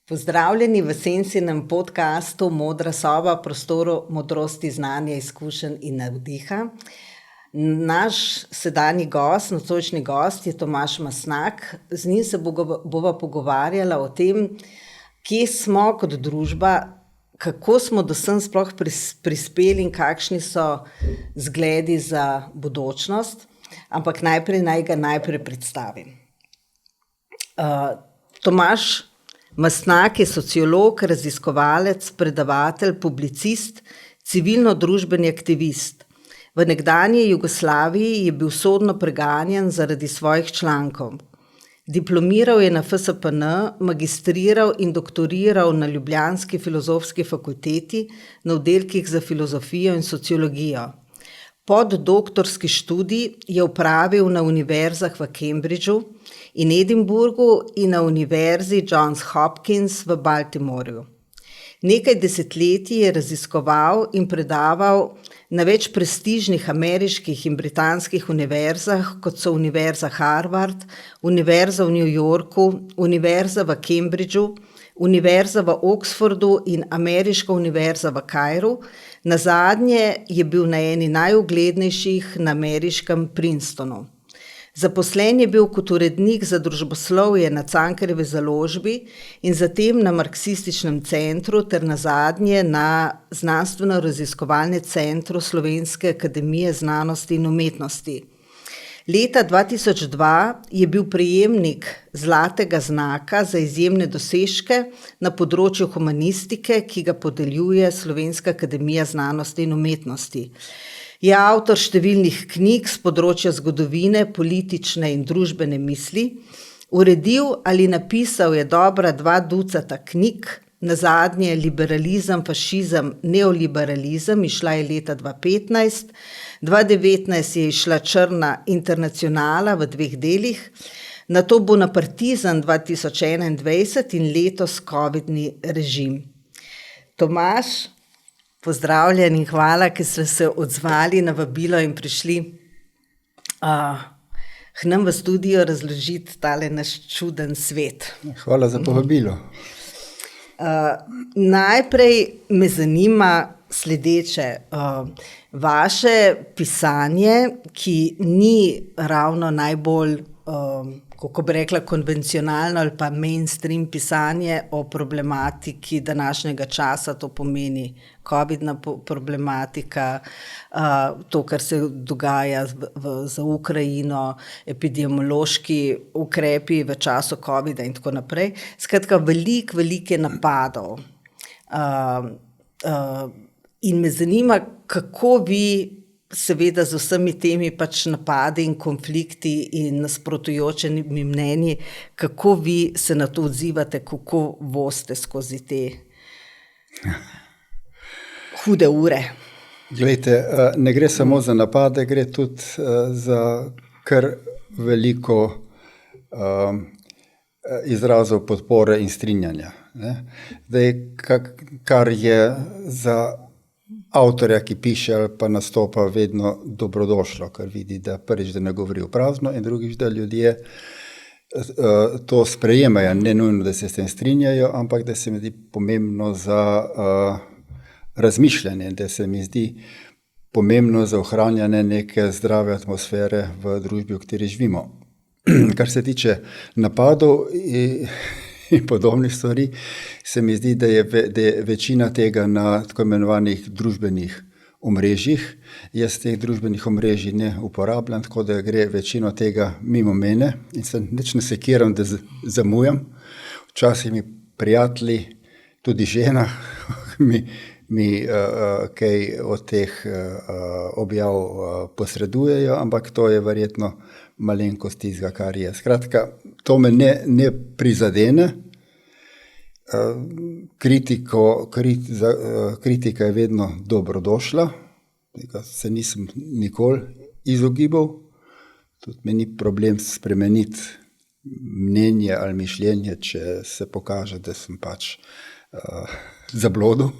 Pozdravljeni v Sensinem podcastu Modra soba, prostoru modrosti, znanja, izkušenj in navdiha. Naš sedanji gost, nocojšnji gost je Tomaž Mastnak. Z njim se bova pogovarjala o tem, kje smo kot družba, kako smo do sem sploh prispeli in kakšni so zgledi za bodočnost. Ampak naj ga predstavim. Tomaž Mastnak je sociolog, raziskovalec, predavatelj, publicist, civilno-družbeni aktivist. V nekdanji Jugoslaviji je bil sodno preganjan zaradi svojih člankov. Diplomiral je na FSPN, magistriral in doktoriral na ljubljanski filozofski fakulteti na oddelkih za filozofijo in sociologijo. Poddoktorski študij je opravil na univerzah v Cambridgeu in Edinburgu in na univerzi Johns Hopkins v Baltimorju. Nekaj desetletij je raziskoval in predaval na več prestižnih ameriških in britanskih univerzah, kot so Univerza Harvard, Univerza v New Yorku, Univerza v Cambridgeu, Univerza v Oxfordu in Ameriška univerza v Kairu. Nazadnje je bil na eni najuglednejših na ameriškem Princetonu. Zaposlen je bil kot urednik za družboslovje na Cankarjevi založbi in zatem na Marksističnem centru ter nazadnje na Znanstveno-raziskovalnem centru Slovenske akademije znanosti in umetnosti. Leta 2002 je bil prejemnik Zlatega znaka za izjemne dosežke na področju humanistike, ki ga podeljuje Slovenska akademija znanosti in umetnosti. Je avtor številnih knjig s področja zgodovine, politične in družbene misli. Uredil ali napisal je dobra 2 ducata knjig, nazadnje Liberalizem, fašizem, neoliberalizem, izšla je leta 2015, 2019 je izšla Črna internacionala v 2 delih, nato Bonapartizem 2021 in letos covidni režim. Tomaž, pozdravljen in hvala, ker ste se odzvali na vabilo in prišli k nam v studio razložiti tale naš čuden svet. Hvala za povabilo. Najprej me zanima sledeče. Vaše pisanje, ki ni ravno najbolj, kako bi rekla, konvencionalno ali pa mainstream pisanje o problematiki današnjega časa, to pomeni covidna problematika, to, kar se dogaja za Ukrajino, epidemiološki ukrepi v času covida in tako naprej. Skratka, veliko napadov. In me zanima, kako vi seveda z vsemi temi napadi in konflikti in nasprotujočimi mnenji, kako vi se na to odzivate, kako voste skozi te hude ure? Glejte, ne gre samo za napade, gre tudi za kar veliko izrazov podpore in strinjanja. Zdaj, kar je za avtorja, ki piše ali pa nastopa, vedno dobrodošlo, ker vidi, da prvič, da ne govori v prazno, in drugič, da ljudje to sprejemajo, ne nujno, da se s tem strinjajo, ampak da se mi zdi pomembno za razmišljanje, da se mi zdi pomembno za ohranjanje neke zdrave atmosfere v družbi, v kateri živimo. Kar se tiče napadov in podobnih stvari, se mi zdi, da je večina tega na tako imenovanih družbenih omrežjih. Jaz teh družbenih omrežij ne uporabljam, tako da gre večino tega mimo mene in se nič ne sekiram, da zamujam. Včasih mi prijatelji, tudi žena, mi kaj od teh objav posredujejo, ampak to je verjetno malenkost tistega, kar je. Skratka, to me ne prizadene. Kritika je vedno dobrodošla, tega se nisem nikoli izogibal. Tudi mi ni problem spremeniti mnenje ali mišljenje, če se pokaže, da sem zablodil.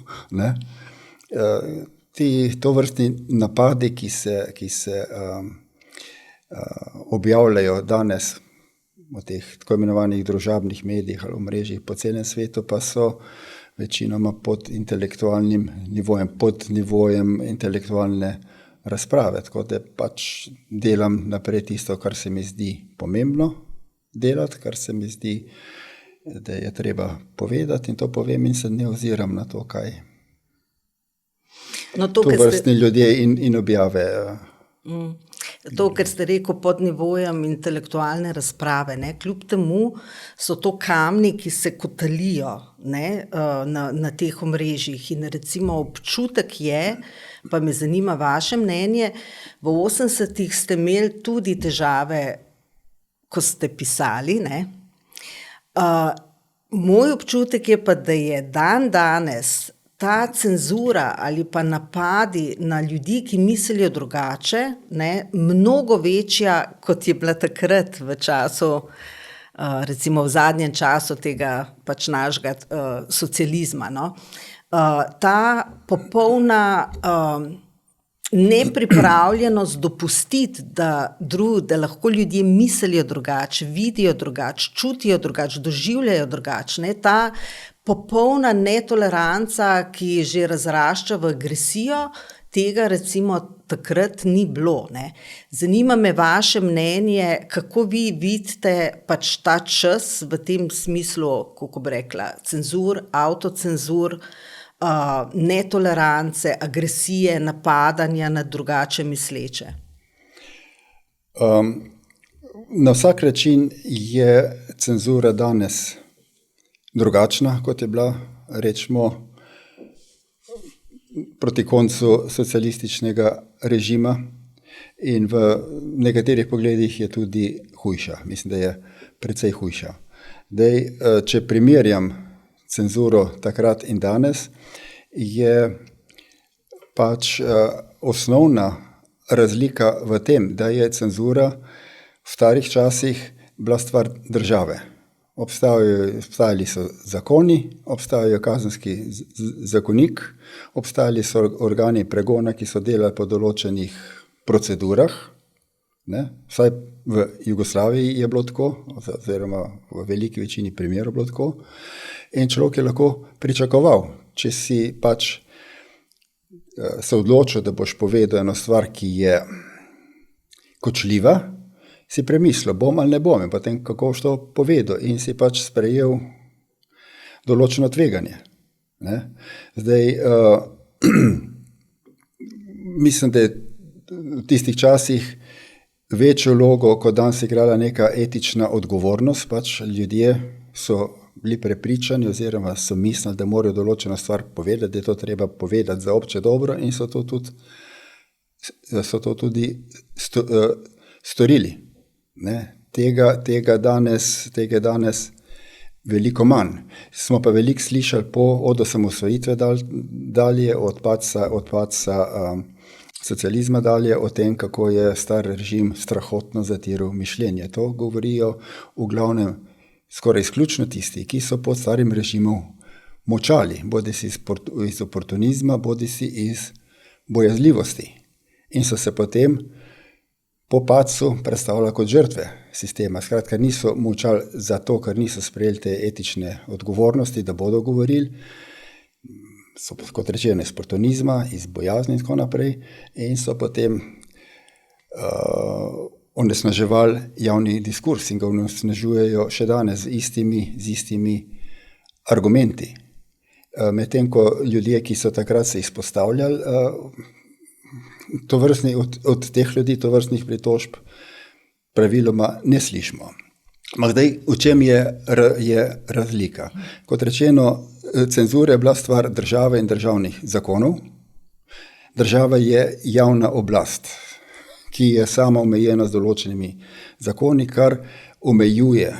Ti tovrstni napadi, ki se objavljajo danes v teh tako imenovanih družabnih medijih ali omrežjih po celem svetu, pa so večinoma pod intelektualnim nivojem, pod nivojem intelektualne razprave, tako da pač delam naprej tisto, kar se mi zdi pomembno delati, kar se mi zdi, da je treba povedati, in to povem in se ne oziram na to, kaj tovrstni ljudje in objave. To, ker ste rekel pod nivojem intelektualne razprave, ne? Kljub temu so to kamni, ki se kotalijo, ne? Na teh omrežjih, in recimo občutek je, pa me zanima vaše mnenje, v 80-ih ste imeli tudi težave, ko ste pisali, ne? Moj občutek je pa, da je danes ta cenzura ali pa napadi na ljudi, ki mislijo drugače, ne, mnogo večja, kot je bila takrat v času, recimo v zadnjem času tega pač našega socializma, no. Ta popolna nepripravljenost dopustiti, da lahko ljudje mislijo drugače, vidijo drugače, čutijo drugače, doživljajo drugače, ne, ta popolna netoleranca, ki že razrašča v agresijo, tega recimo takrat ni bilo, ne. Zanima me vaše mnenje, kako vi vidite pač ta čas v tem smislu, kako bi rekla, cenzur, avtocenzur, netolerance, agresije, napadanja na drugače misleče. Na vsak način je cenzura danes drugačna, kot je bila, rečemo, proti koncu socialističnega režima, in v nekaterih pogledih je tudi hujša. Mislim, da je precej hujša. Če primerjam cenzuro takrat in danes, je pač osnovna razlika v tem, da je cenzura v starih časih bila stvar države. Obstajali so zakoni, obstajal kazenski zakonik, obstajali so organi pregona, ki so delali po določenih procedurah, ne? Vsaj v Jugoslaviji je bilo tako, oziroma v veliki večini primerov bilo tako, in človek je lahko pričakoval, če si pač se odločil, da boš povedal eno stvar, ki je kočljiva, si premislil, bom ali ne bom, in potem kako boš to povedal, in si pač sprejel določeno tveganje. Ne? Mislim, da je v tistih časih večjo vlogo, kot danes igrala neka etična odgovornost, pač ljudje so bili prepričani oziroma so mislili, da morajo določeno stvar povedati, da je to treba povedati za obče dobro, in so to tudi storili. Ne? Tega danes veliko manj. Smo pa veliko slišali od osamosvojitve dalje, od padca socializma dalje, o tem, kako je star režim strahotno zatiral mišljenje. To govorijo v glavnem skoraj izključno tisti, ki so pod starim režimom močali, bodisi iz oportunizma, bodisi iz bojazljivosti. In so se potem po padcu predstavljali kot žrtve sistema. Skratka, niso močali zato, ker niso sprejeli te etične odgovornosti, da bodo govorili, so kot rečeno iz oportunizma, iz bojazni in tako naprej, in so potem onesnaževali javni diskurs in ga onesnažujejo še danes z istimi argumenti. Medtem ko ljudje, ki so takrat se izpostavljali, od teh ljudi tovrstnih pritožb praviloma ne slišimo. V čem je razlika? Kot rečeno, cenzura je bila stvar države in državnih zakonov. Država je javna oblast, ki je sama omejena z določenimi zakoni, kar omejuje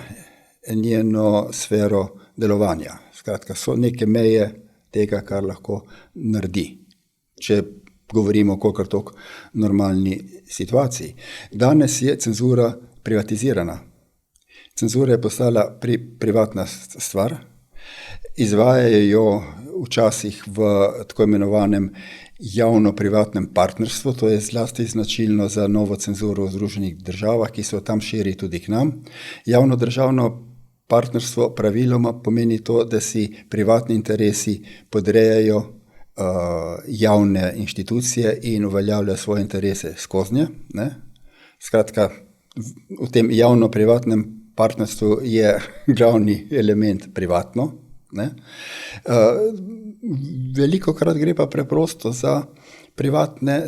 njeno sfero delovanja. Skratka, so neke meje tega, kar lahko naredi, če govorimo o kolikor toliko normalni situaciji. Danes je cenzura privatizirana. Cenzura je postala privatna stvar, izvajajo jo včasih v tako imenovanem javno-privatnem partnerstvu, to je zlasti značilno za novo cenzuro v Združenih državah, ki se tam širi tudi k nam. Javno-državno partnerstvo praviloma pomeni to, da si privatni interesi podrejajo javne inštitucije in uveljavljajo svoje interese skoznje. Skratka, v tem javno-privatnem partnerstvu je glavni element privatno. Veliko krat gre pa preprosto za privatne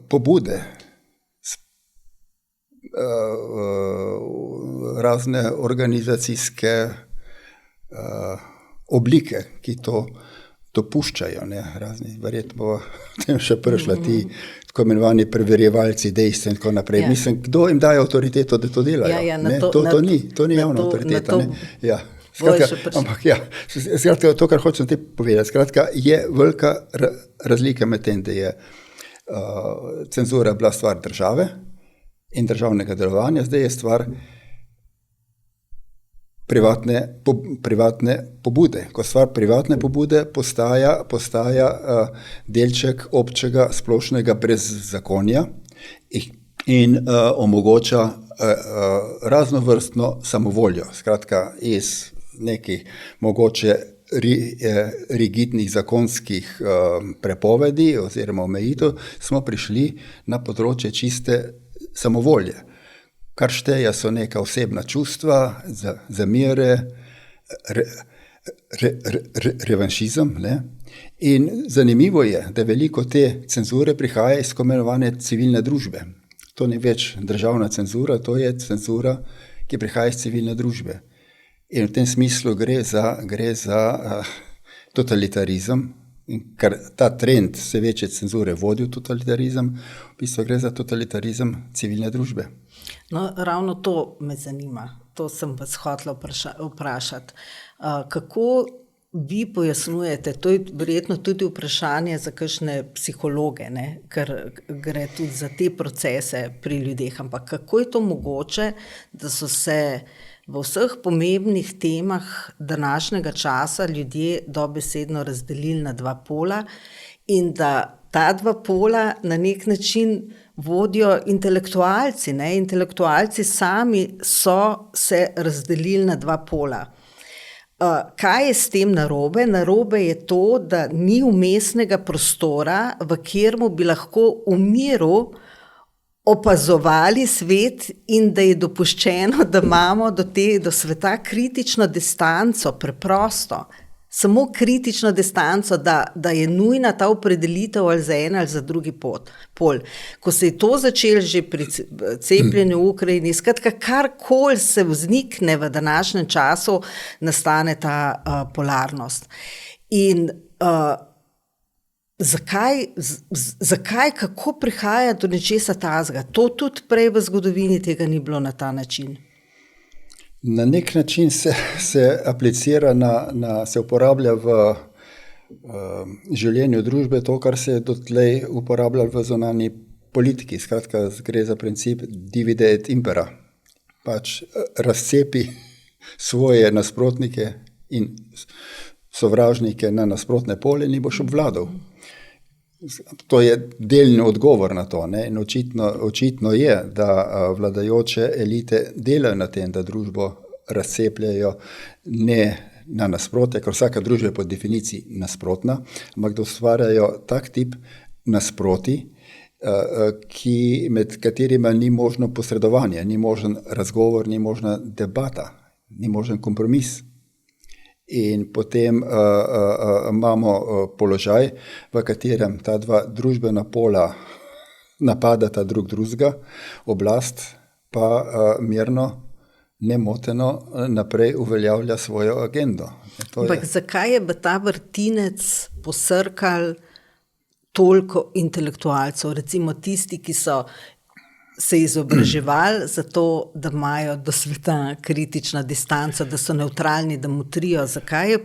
pobude, razne organizacijske oblike, ki to dopuščajo. Razni, verjetno tem še prišla ti tako imenovani preverjevalci dejstva in tako naprej. Mislim, kdo jim daje avtoriteto, da to delajo? To ni javna avtoriteta. Skratka, to, kar hočem ti povedati, skratka, je velika razlika med tem, da je cenzura bila stvar države in državnega delovanja, zdaj je stvar privatne pobude. Ko stvar privatne pobude postaja delček občega splošnega brezzakonja in omogoča raznovrstno samovoljo. Skratka, iz nekih mogoče rigidnih zakonskih prepovedi oziroma omejitev smo prišli na področje čiste samovolje. Kar šteje so neka osebna čustva, zamere, revanšizem. In zanimivo je, da veliko te cenzure prihaja iz tako imenovane civilne družbe. To ni več državna cenzura, to je cenzura, ki prihaja iz civilne družbe. In v tem smislu gre za totalitarizem, ker ta trend vse večje cenzure vodi v totalitarizem, v bistvu gre za totalitarizem civilne družbe. No, ravno to me zanima, to sem vas hotela vprašati. Kako vi pojasnjujete, to je verjetno tudi vprašanje za kakšne psihologe, ker gre tudi za te procese pri ljudeh, ampak kako je to mogoče, da so se v vseh pomembnih temah današnjega časa ljudje dobesedno razdelili na dva pola in da ta dva pola na nek način vodijo intelektualci. Intelektualci sami so se razdelili na dva pola. Kaj je s tem narobe? Narobe je to, da ni vmesnega prostora, v katerem bi lahko v miru opazovali svet in da je dopuščeno, da imamo do sveta kritično distanco, preprosto. Samo kritično distanco, da je nujna ta opredelitev ali za en ali za drugi pol. Ko se je to začelo že pri cepljenju v Ukrajini, skratka, karkoli se vznikne v današnjem času, nastane ta polarnost. In zakaj, kako prihaja do nečesa takega? To tudi prej v zgodovini tega ni bilo na ta način. Na nek način se aplicira, se uporablja v življenju družbe to, kar se je dotlej uporabljalo v zunanji politiki. Skratka, gre za princip divide et impera. Razcepi svoje nasprotnike in sovražnike na nasprotne pole in boš obvladal. To je delni odgovor na to. In očitno je, da vladajoče elite delajo na tem, da družbo razcepljajo ne na nasprotje, ker vsaka družba je po definiciji nasprotna, ampak da ustvarjajo tak tip nasproti, med katerima ni možno posredovanje, ni možen razgovor, ni možna debata, ni možen kompromis. In potem imamo položaj, v katerem ta dva družbena pola napadata drugega, oblast pa mirno, nemoteno naprej uveljavlja svojo agendo. Ampak zakaj je ta vrtinec posrkal toliko intelektualcev, recimo tisti, ki so se izobraževali zato, da imajo do sveta kritično distanco, da so nevtralni, da motrijo. Zakaj je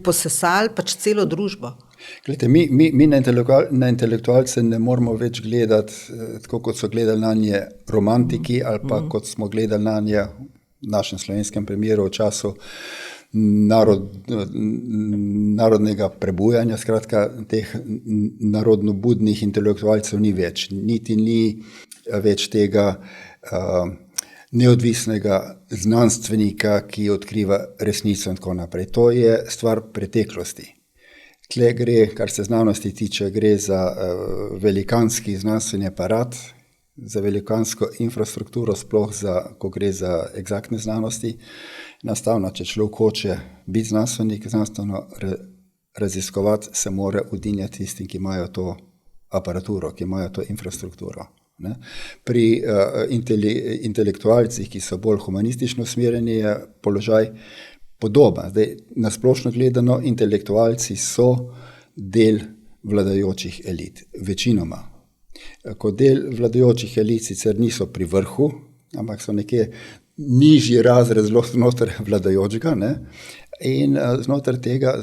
posesali celo družbo? Glejte, mi na intelektualce ne moramo več gledati tako, kot so gledali na nje romantiki ali pa kot smo gledali na nje v našem slovenskem primeru v času narodnega prebujanja, skratka teh narodnobudnih intelektualcev ni več, niti ni več tega neodvisnega znanstvenika, ki odkriva resnico in tako naprej. To je stvar preteklosti. Tle gre, kar se znanosti tiče, gre za velikanski znanstveni aparat, za velikansko infrastrukturo, sploh ko gre za eksaktne znanosti. Enostavno, če človek hoče biti znanstvenik, znanstveno raziskovati, se mora udinjati tistim, ki imajo to aparaturo, ki imajo to infrastrukturo. Ne? Pri intelektualcih, ki so bolj humanistično usmerjeni, je položaj podoben. Zdaj, na splošno gledano, intelektualci so del vladajočih elit, večinoma. Kot del vladajočih elit sicer niso pri vrhu, ampak so nekje nižji razred znotraj vladajočega, ne? In znotraj tega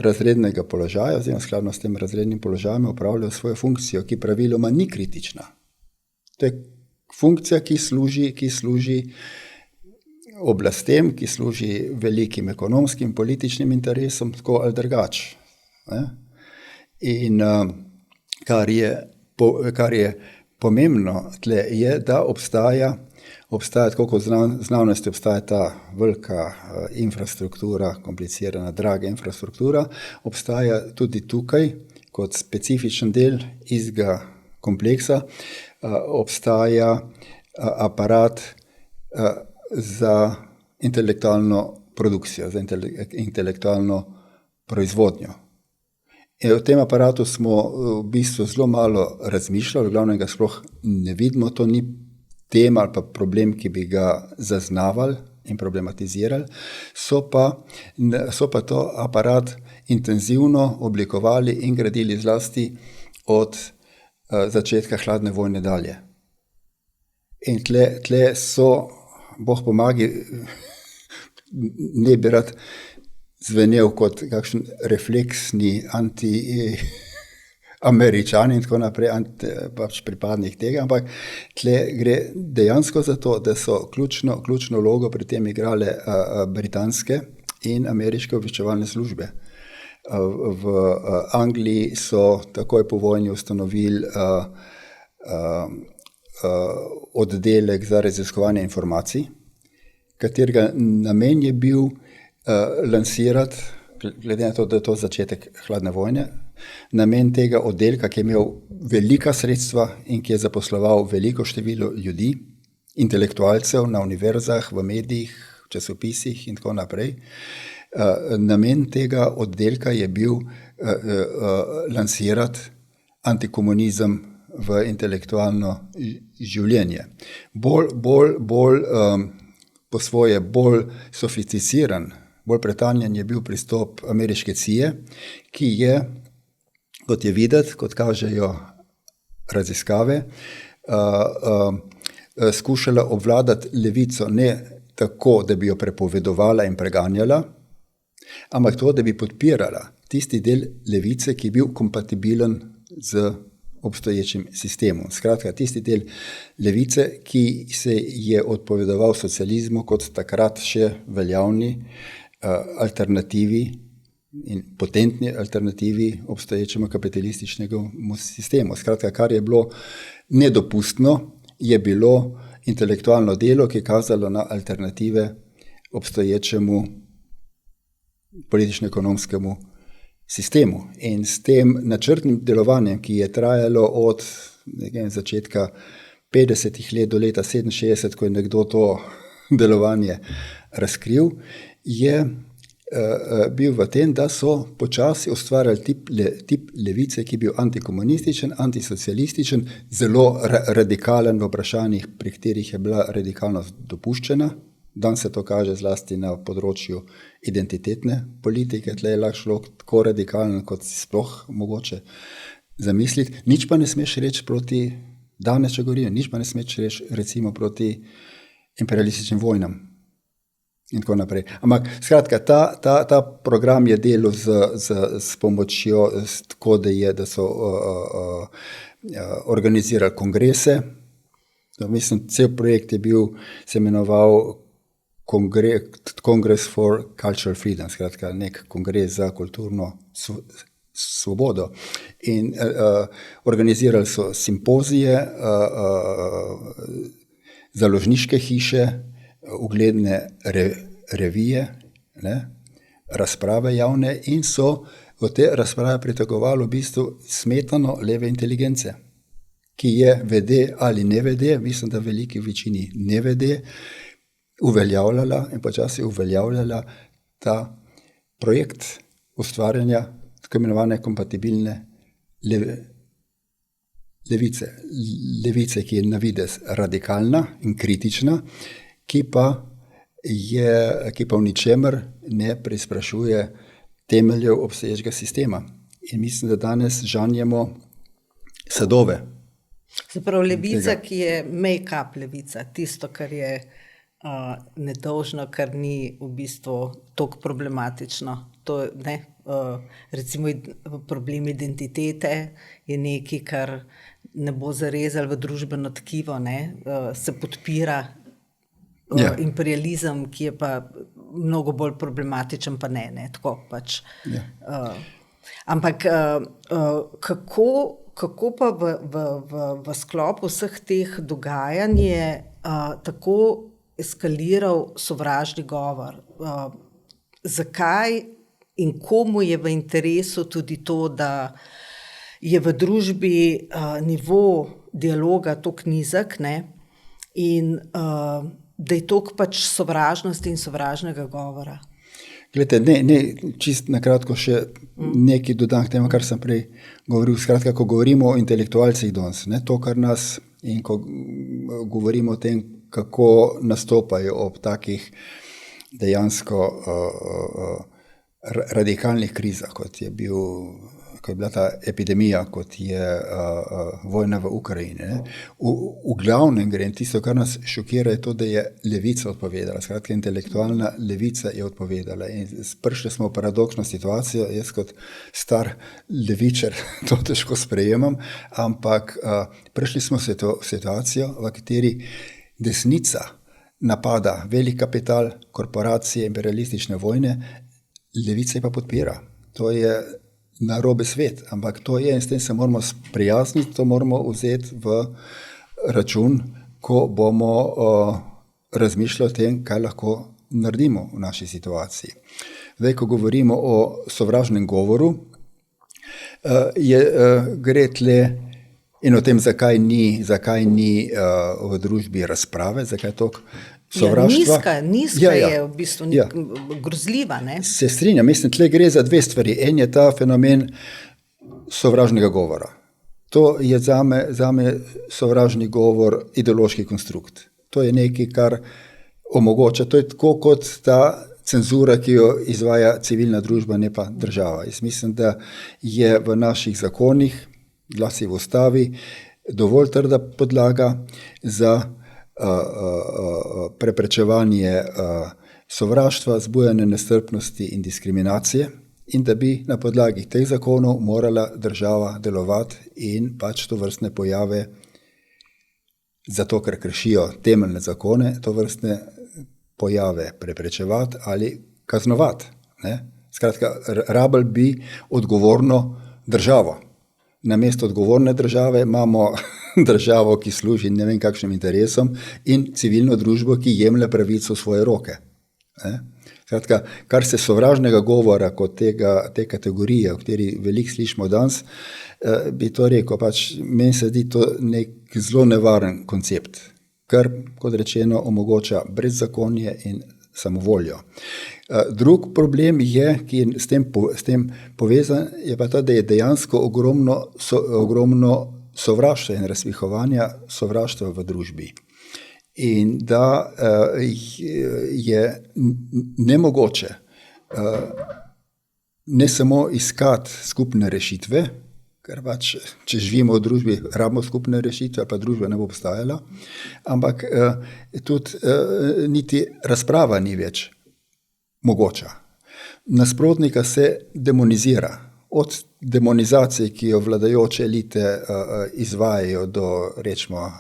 razrednega položaja, oziroma skladno s tem razrednim položajem, opravljajo svojo funkcijo, ki praviloma ni kritična. To je funkcija, ki služi oblastem, ki služi velikim ekonomskim, političnim interesom, tako ali drugače. In kar je pomembno tle je, da obstaja, tako kot znanosti obstaja ta velika infrastruktura, komplicirana, draga infrastruktura, obstaja tudi tukaj kot specifičen del istega kompleksa, obstaja aparat za intelektualno produkcijo, za intelektualno proizvodnjo. In v tem aparatu smo v bistvu zelo malo razmišljali, v glavnem ga sploh ne vidimo, to ni tema ali pa problem, ki bi ga zaznavali in problematizirali, so pa to aparat intenzivno oblikovali in gradili zlasti od začetka hladne vojne dalje. In tle so, Bog pomagi, ne bi rad zvenel kot kakšen refleksni anti-Američan in tako naprej, pač pripadnik tega, ampak tle gre dejansko za to, da so ključno vlogo pri tem igrale britanske in ameriške obveščevalne službe. V Angliji so takoj po vojni ustanovili oddelek za raziskovanje informacij, katerega namen je bil lansirati, glede na to, da je to začetek hladne vojne, namen tega oddelka, ki je imel velika sredstva in ki je zaposloval veliko število ljudi, intelektualcev na univerzah, v medijih, v časopisih in tako naprej. Namen tega oddelka je bil lansirati antikomunizem v intelektualno življenje. Bolj po svoje bolj sofisticiran, bolj pretanjen je bil pristop ameriške CIA, ki je, kot je videti, kot kažejo raziskave, skušala obvladati levico ne tako, da bi jo prepovedovala in preganjala, ampak to, da bi podpirala tisti del levice, ki je bil kompatibilen z obstoječim sistemom. Skratka, tisti del levice, ki se je odpovedoval socializmu kot takrat še veljavni alternativi in potentni alternativi obstoječemu kapitalističnemu sistemu. Skratka, kar je bilo nedopustno, je bilo intelektualno delo, ki je kazalo na alternative obstoječemu politično-ekonomskemu sistemu. In s tem načrtnim delovanjem, ki je trajalo od začetka 50. let do leta 67, ko je nekdo to delovanje razkril, je bil v tem, da so počasi ustvarjali tip levice, ki je bil antikomunističen, antisocialističen, zelo radikalen v vprašanjih, pri katerih je bila radikalnost dopuščena. Danes se to kaže zlasti na področju identitetne politike, tle je lahko človek tako radikalen, kot si sploh mogoče zamisliti. Nič pa ne smeš reči proti, danes če govorim, nič pa ne smeš reči recimo proti imperialističnim vojnam in tako naprej. Ampak skratka, ta program je delal s pomočjo, tako da so organizirali kongrese, Mislim, cel projekt je bil, se imenoval Congress for Cultural Freedom, skratka nek kongres za kulturno svobodo. In organizirali so simpozije, založniške hiše, ugledne revije, ne, razprave javne in so v te razprave pritegovali v bistvu smetano leve inteligence, ki je vede ali ne vede, mislim, da v veliki večini ne vede, uveljavljala in počasi uveljavljala ta projekt ustvarjanja tako imenovane kompatibilne levice, ki je na videz radikalna in kritična, ki pa v ničemer ne preizprašuje temeljev obstoječega sistema. In mislim, da danes žanjemo sadove. Se pravi, levica, ki je make-up levica, tisto, kar je nedolžno, kar ni v bistvu toliko problematično. To, ne, recimo problem identitete je nekaj, kar ne bo zarezal v družbeno tkivo, ne, se podpira imperializem, ki je pa mnogo bolj problematičen, pa ne, tako pač. Ampak kako pa v sklopu vseh teh dogajanj je tako eskaliral sovražni govor? Zakaj in komu je v interesu tudi to, da je v družbi nivo dialoga toliko nizek, ne, in da je toliko pač sovražnosti in sovražnega govora? Glejte, ne, čisto na kratko še nekaj dodam k temu, kar sem prej govoril. Skratka, ko govorimo o intelektualcih danes, ne, to, kar nas, in ko govorimo o tem, kako nastopajo ob takih dejansko radikalnih krizah, kot je bila ta epidemija, kot je vojna v Ukrajini. Ne. V glavnem gre, tisto, kar nas šokira, je to, da je levica odpovedala. Skratka, intelektualna levica je odpovedala. In prišli smo v paradoksno situacijo, jaz kot star levičar to težko sprejemam, ampak prišli smo v situacijo, v kateri desnica napada velik kapital, korporacije, imperialistične vojne, levica pa podpira. To je narobe svet, ampak to je in s tem se moramo sprijazniti, to moramo vzeti v račun, ko bomo razmišljali o tem, kaj lahko naredimo v naši situaciji. Zdaj, ko govorimo o sovražnem govoru, gre tle in o tem, zakaj ni v družbi razprave, zakaj toliko sovraštva. Nizka je v bistvu grozljiva. Ne? Se strinjam, mislim, tle gre za dve stvari. En je ta fenomen sovražnega govora. To je zame sovražni govor ideološki konstrukt. To je nekaj, kar omogoča. To je tako kot ta cenzura, ki jo izvaja civilna družba, ne pa država. Jaz mislim, da je v naših zakonih, glasi v ustavi, dovolj trda podlaga za preprečevanje sovraštva, zbujanje nestrpnosti in diskriminacije in da bi na podlagi teh zakonov morala država delovati in pač tovrstne pojave, zato ker kršijo temeljne zakone, tovrstne pojave preprečevati ali kaznovati. Ne? Skratka, rabili bi odgovorno državo. Namesto odgovorne države imamo državo, ki služi ne vem kakšnim interesom in civilno družbo, ki jemlje pravico v svoje roke. Skratka, kar se sovražnega govora kot te kategorije, o kateri veliko slišimo danes, bi to rekel, pač meni se zdi to nek zelo nevaren koncept, kar, kot rečeno, omogoča brezzakonje in samovoljo. Drug problem je, ki je s tem povezan, je pa ta, da je dejansko ogromno sovraštva in razpihovanja sovraštva v družbi. In da je nemogoče ne samo iskati skupne rešitve, ker pač, če živimo v družbi, rabimo skupne rešitve, pa družba ne bo obstajala, ampak tudi niti razprava ni več mogoča. Nasprotnika se demonizira. Od demonizacije, ki jo vladajoče elite izvajajo do, rečemo,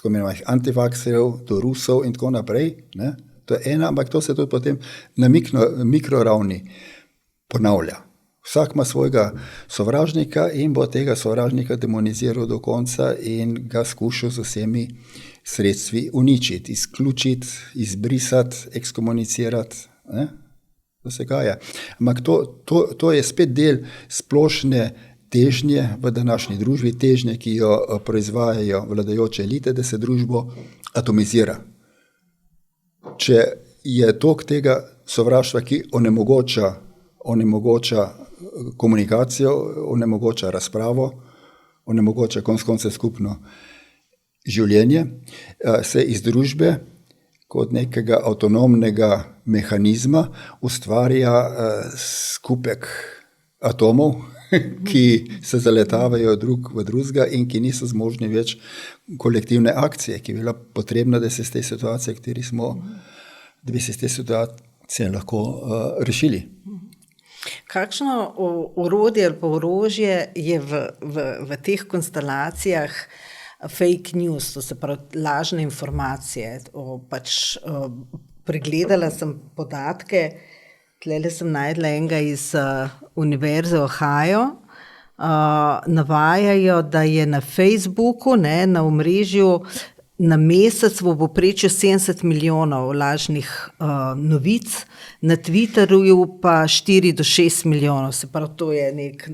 tako imenovanih antivakserjev, do Rusov in tako naprej. Ne? To je ena, ampak to se tudi potem na mikroravni ponavlja. Vsak ima svojega sovražnika in bo tega sovražnika demoniziral do konca in ga skušal z vsemi sredstvi uničiti, izključiti, izbrisati, ekskomunicirati. Ne? To se gaja. Ampak to je spet del splošne težnje v današnji družbi, težnje, ki jo proizvajajo vladajoče elite, da se družbo atomizira. Če je tok tega sovraštva, ki onemogoča komunikacijo, onemogoča razpravo, onemogoča konec koncev skupno življenje, se iz družbe kot nekega avtonomnega mehanizma ustvarja skupek atomov, ki se zaletavajo drug v drugega in ki niso zmožni več kolektivne akcije, ki je bila potrebna, da se iz te situacije, v kateri smo, da bi se iz te situacije lahko rešili. Kakšno orodje ali pa orožje je v teh konstelacijah fake news, to se pravi lažne informacije? Pregledala sem podatke, tlele sem najdla enega iz Univerze Ohio, navajajo, da je na Facebooku, na omrežju, na mesec v povprečju 70 milijonov lažnih novic, na Twitterju pa 4 do 6 milijonov, se pravi, to je nek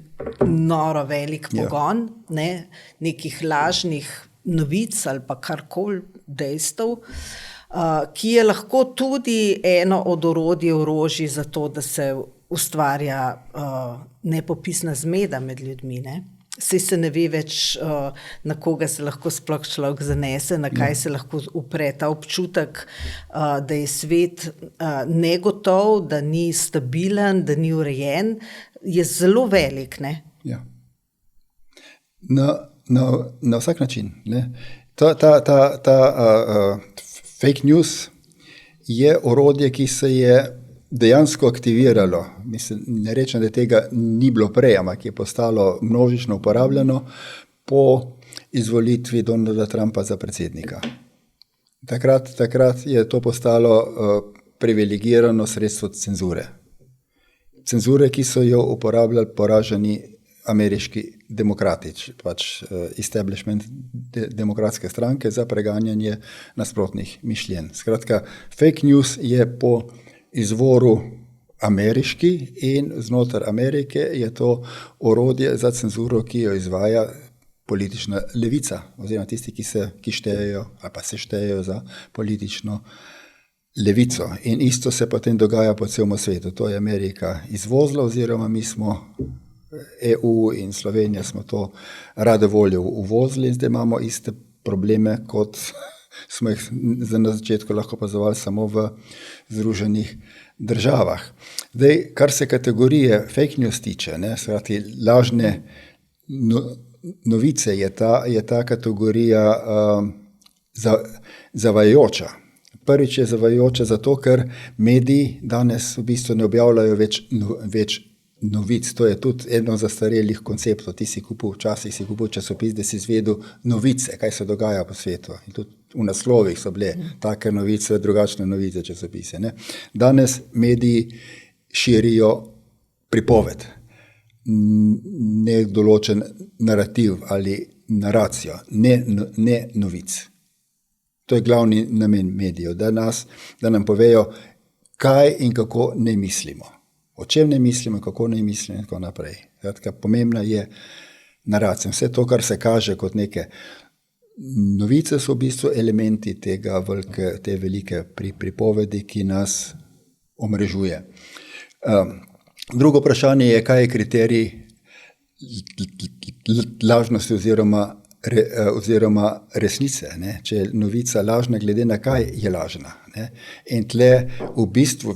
noro velik pogon, nekih lažnih novic ali pa karkoli dejstev, ki je lahko tudi eno od orožij za to, da se ustvarja nepopisna zmeda med ljudmi, ne? Saj se ne ve več, na koga se lahko sploh človek zanese, na kaj se lahko upre. Ta občutek, da je svet negotov, da ni stabilen, da ni urejen, je zelo velik, ne? Ja. Na vsak način, ne? Ta fake news je orodje, ki se je dejansko aktiviralo. Mislim, ne rečem, da tega ni bilo prej, ampak je postalo množično uporabljeno po izvolitvi Donalda Trumpa za predsednika. Takrat je to postalo privilegirano sredstvo cenzure. Cenzure, ki so jo uporabljali poraženi ameriški demokrati, establishment demokratske stranke za preganjanje nasprotnih mišljenj. Skratka, fake news je po izvoru ameriški in znotraj Amerike je to orodje za cenzuro, ki jo izvaja politična levica, oziroma tisti, ki štejejo ali pa se štejejo za politično levico. In isto se potem dogaja po celem svetu. To je Amerika izvozila, oziroma mi smo EU in Slovenija smo to rade voljo uvozili in zdaj imamo iste probleme, kot smo jih na začetku lahko opazovali samo v Združenih državah. Zdaj, kar se kategorije fake news tiče, skrati lažne novice, je ta kategorija zavajajoča. Prvič je zavajajoča zato, ker mediji danes v bistvu ne objavljajo več novic. To je tudi eno zastarelih konceptov. Včasih si kupil časopis, da si izvedel novice, kaj se dogaja po svetu. In tudi v naslovih so bile take novice, drugačne novice časopise. Danes mediji širijo pripoved, nedoločen narativ ali naracijo, ne novic. To je glavni namen medijev, da nam povejo, kaj in kako ne mislimo. O čem ne mislimo, kako ne mislimo in tako naprej. Pomembna je naracija. Vse to, kar se kaže kot neke novice, so v bistvu elementi te velike pripovedi, ki nas omrežuje. Drugo vprašanje je, kaj je kriterij lažnosti oziroma resnice. Če je novica lažna, glede na kaj je lažna. In tle v bistvu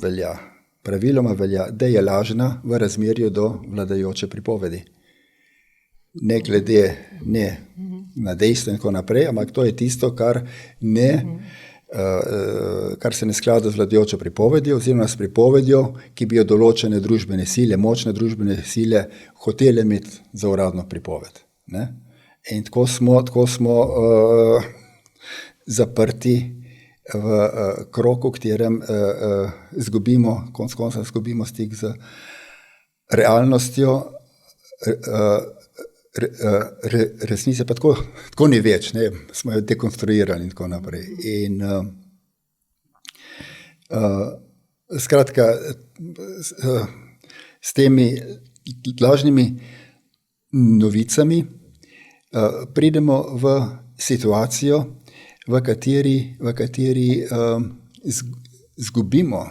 praviloma velja, da je lažna v razmerju do vladajoče pripovedi. Ne glede na dejstvo in tako naprej, ampak to je tisto, kar se ne sklada z vladajočo pripovedjo oziroma s pripovedjo, ki bi jo določene družbene sile, močne družbene sile hotele imeti za uradno pripoved. In tako smo zaprti v krog, v katerem konec koncev izgubimo stik z realnostjo, resnice pa tako ni več, ne, smo jo dekonstruirali in tako naprej. In skratka, s temi lažnimi novicami pridemo v situacijo, v kateri izgubimo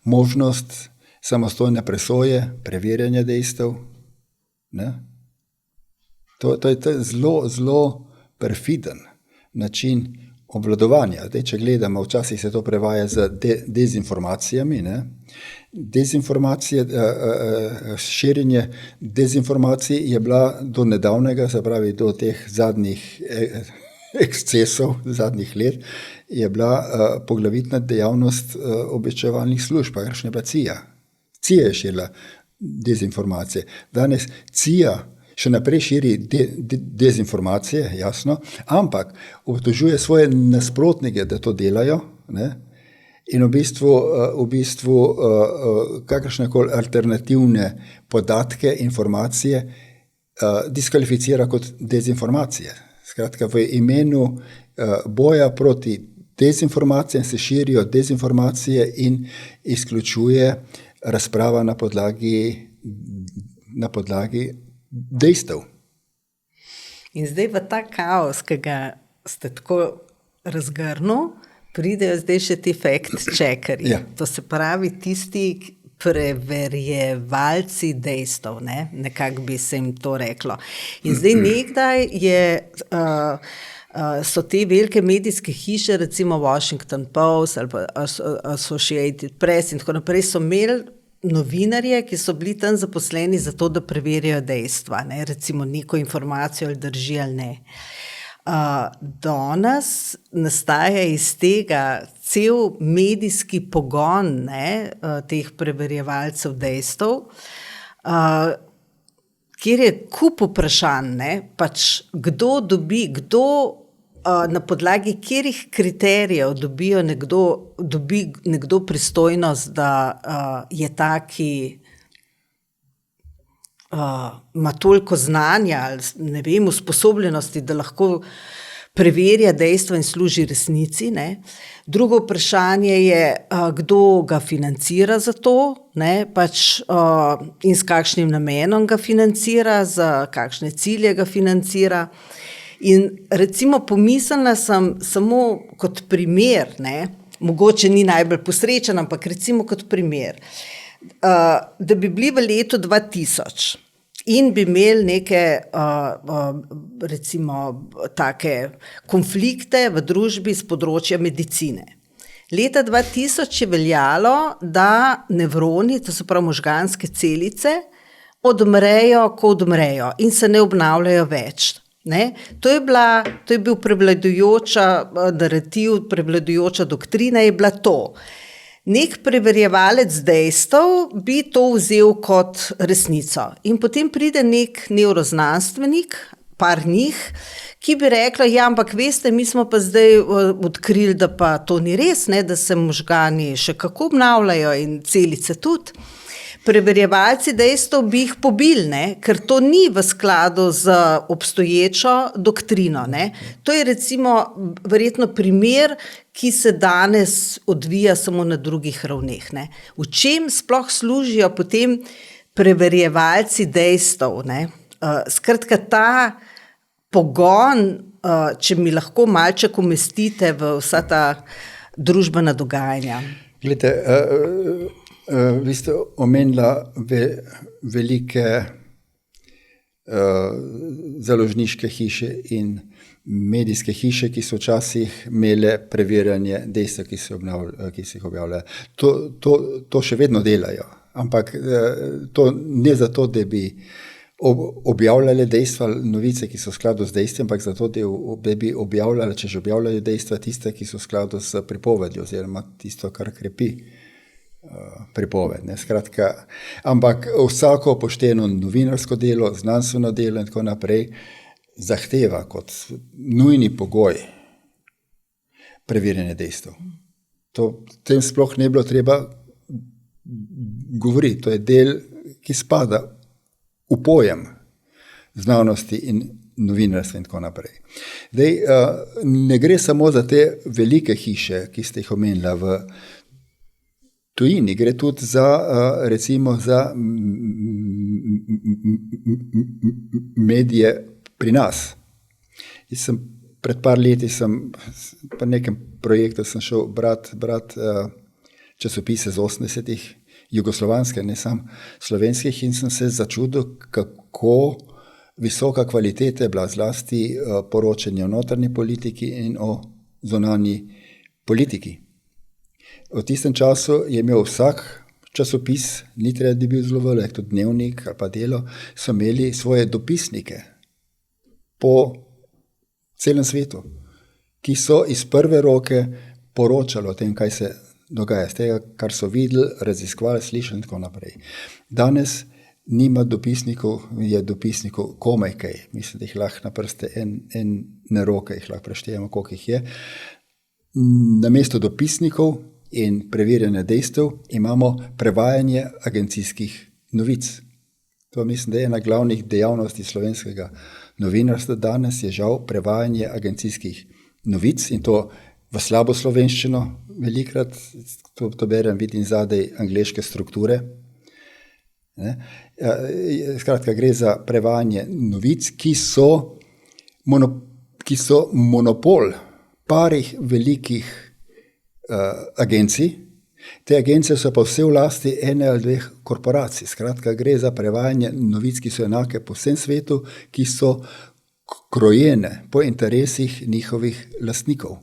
možnost samostojne presoje, preverjanja dejstev. Ne? To je zelo perfiden način obvladovanja. Zdaj, če gledamo, včasih se to prevaja z dezinformacijami. Ne? Dezinformacije, širjenje dezinformacij je bila do nedavnega, se pravi do teh zadnjih ekscesov, zadnjih let, je bila poglavitna dejavnost obveščevalnih služb, kakšna je bila CIA. CIA je širila dezinformacije. Danes CIA še naprej širi dezinformacije, jasno, ampak obtožuje svoje nasprotnike, da to delajo, ne? In v bistvu kakršnekoli alternativne podatke, informacije diskvalificira kot dezinformacije. Skratka, v imenu boja proti dezinformacijam se širijo dezinformacije in izključuje razprava na podlagi dejstev. In zdaj v ta kaos, ki ga ste tako razgrnil, pridejo zdaj še ti fact-checkerji. Ja. To se pravi tisti preverjevalci dejstev, ne? Nekako bi se jim to reklo. In zdaj nekdaj so te velike medijske hiše, recimo Washington Post ali pa Associated Press in tako naprej, so imeli novinarje, ki so bili tam zaposleni za to, da preverijo dejstva, ne? Recimo neko informacijo ali drži ali ne. Danes nastaja iz tega cel medijski pogon, ne, teh preverjevalcev dejstev, kjer je kup vprašanj, ne, pač kdo na podlagi katerih kriterijev dobi nekdo pristojnost, da je taki, ima toliko znanja ali ne vem, usposobljenosti, da lahko preverja dejstva in služi resnici, ne. Drugo vprašanje je, kdo ga financira za to, ne, pač in s kakšnim namenom ga financira, za kakšne cilje ga financira. In recimo pomislila sem samo kot primer, ne, mogoče ni najbolj posrečen, ampak recimo kot primer, da bi bili v letu 2000 in bi imeli neke recimo take konflikte v družbi z področja medicine. Leta 2000 je veljalo, da nevroni, to so pravi možganske celice, odmrejo, ko odmrejo in se ne obnavljajo več. Ne? To je bil prevladujoča narativ, prevladujoča doktrina je bila to. Nek preverjevalec dejstev bi to vzel kot resnico. In potem pride nek nevroznanstvenik, par njih, ki bi rekla, ja, ampak veste, mi smo pa zdaj odkrili, da pa to ni res, ne, da se možgani še kako obnavljajo in celice tudi. Preverjevalci dejstev bi jih pobili, ne, ker to ni v skladu z obstoječo doktrino, ne. To je recimo verjetno primer, ki se danes odvija samo na drugih ravneh, ne. V čem sploh služijo potem preverjevalci dejstev, ne. Skratka, ta pogon, če mi lahko malček umestite v vsa ta družbena dogajanja. Glejte, vi ste omenila velike založniške hiše in medijske hiše, ki so včasih imele preverjanje dejstev, ki se jih objavljajo. To še vedno delajo, ampak to ne zato, da bi objavljali dejstva, novice, ki so v skladu z dejstvi, ampak zato, da bi objavljali, če že objavljajo dejstva, tiste, ki so v skladu s pripovedjo oziroma tisto, kar krepi pripoved. Ne? Skratka, ampak vsako pošteno novinarsko delo, znanstveno delo in tako naprej zahteva kot nujni pogoj preverjanje dejstev. Tem sploh ne bilo treba govoriti. To je del, ki spada v pojem znanosti in novinarstva in tako naprej. Ne gre samo za te velike hiše, ki ste jih omenila v tujini, gre tudi za, recimo, za medije pri nas. Pred par leti po nekem projektu sem šel brat časopise z 80-ih, jugoslovanske, ne samo slovenskih, in sem se začudil, kako visoka kvaliteta je bila zlasti poročanje o notranji politiki in o zunanji politiki. V tistem času je imel vsak časopis, ni treba, da bi bil zelo velik, tudi Dnevnik ali pa Delo, so imeli svoje dopisnike po celem svetu, ki so iz prve roke poročali o tem, kaj se dogaja, z tega, kar so videli, raziskovali, slišali in tako naprej. Danes nima dopisnikov, je dopisnikov komaj kaj. Mislim, da jih lahko na prste ene roke jih lahko preštejemo, koliko jih je. Namesto dopisnikov in preverjanja dejstev imamo prevajanje agencijskih novic. To mislim, da je ena glavnih dejavnosti slovenskega novinarstva danes, je žal prevajanje agencijskih novic, in to v slabo slovenščino velikrat, to berem, vidim zadaj angleške strukture. Skratka, gre za prevajanje novic, ki so monopol parih velikih agencij. Te agencije so pa vse v lasti ene ali dveh korporacij. Skratka, gre za prevajanje novic, ki so enake po vsem svetu, ki so krojene po interesih njihovih lastnikov.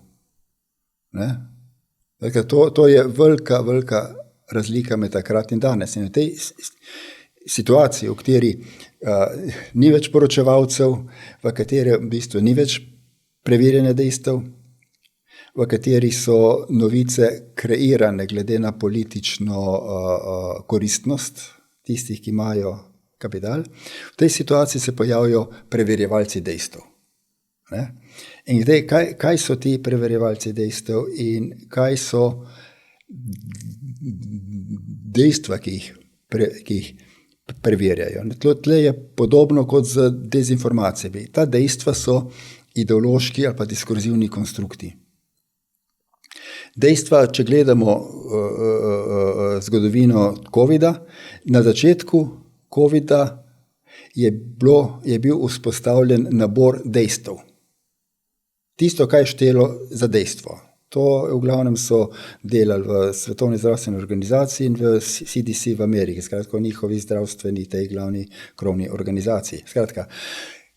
To je velika razlika med takrat in danes. In v tej situaciji, v kateri ni več poročevalcev, v kateri v bistvu ni več preverjanja dejstev, v kateri so novice kreirane glede na politično koristnost tistih, ki imajo kapital, v tej situaciji se pojavijo preverjevalci dejstev. In zdaj, kaj so ti preverjevalci dejstev in kaj so dejstva, ki jih preverjajo. Tle je podobno kot z dezinformacijami. Ta dejstva so ideološki ali pa diskurzivni konstrukti. Dejstva, če gledamo zgodovino COVID-a, na začetku COVID-a je bil vzpostavljen nabor dejstev. Tisto, kaj je štelo za dejstvo. To v glavnem so delali v Svetovni zdravstveni organizaciji in v CDC v Ameriki, skratka v njihovi zdravstveni, tej glavni krovni organizaciji. Skratka,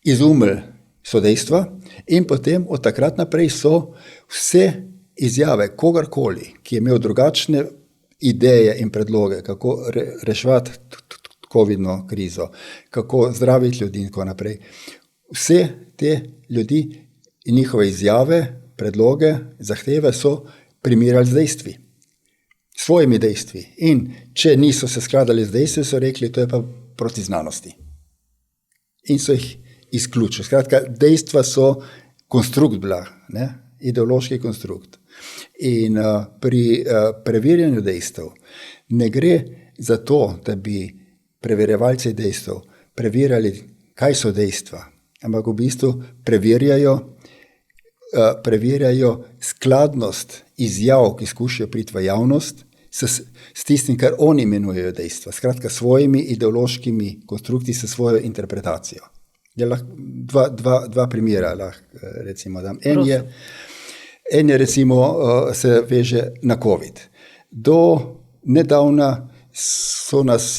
izumili so dejstva in potem od takrat naprej so vse izjave kogarkoli, ki je imel drugačne ideje in predloge, kako reševati COVID-no krizo, kako zdraviti ljudi in tako naprej. Vse te ljudi in njihove izjave, predloge, zahteve so primerjali z dejstvi. Svojimi dejstvi. In če niso se skladali z dejstvi, so rekli, to je pa proti znanosti. In so jih izključili. Skratka, dejstva so konstrukt bila, ideološki konstrukt. In pri preverjanju dejstev ne gre za to, da bi preverjevalci dejstev preverjali, kaj so dejstva, ampak v bistvu preverjajo skladnost izjav, ki skušajo priti v javnost, s tistim, kar oni imenujejo dejstva. Skratka, svojimi ideološkimi konstrukti, s svojo interpretacijo. Dva primera lahko recimo dam. En je recimo se veže na COVID. Do nedavna so nas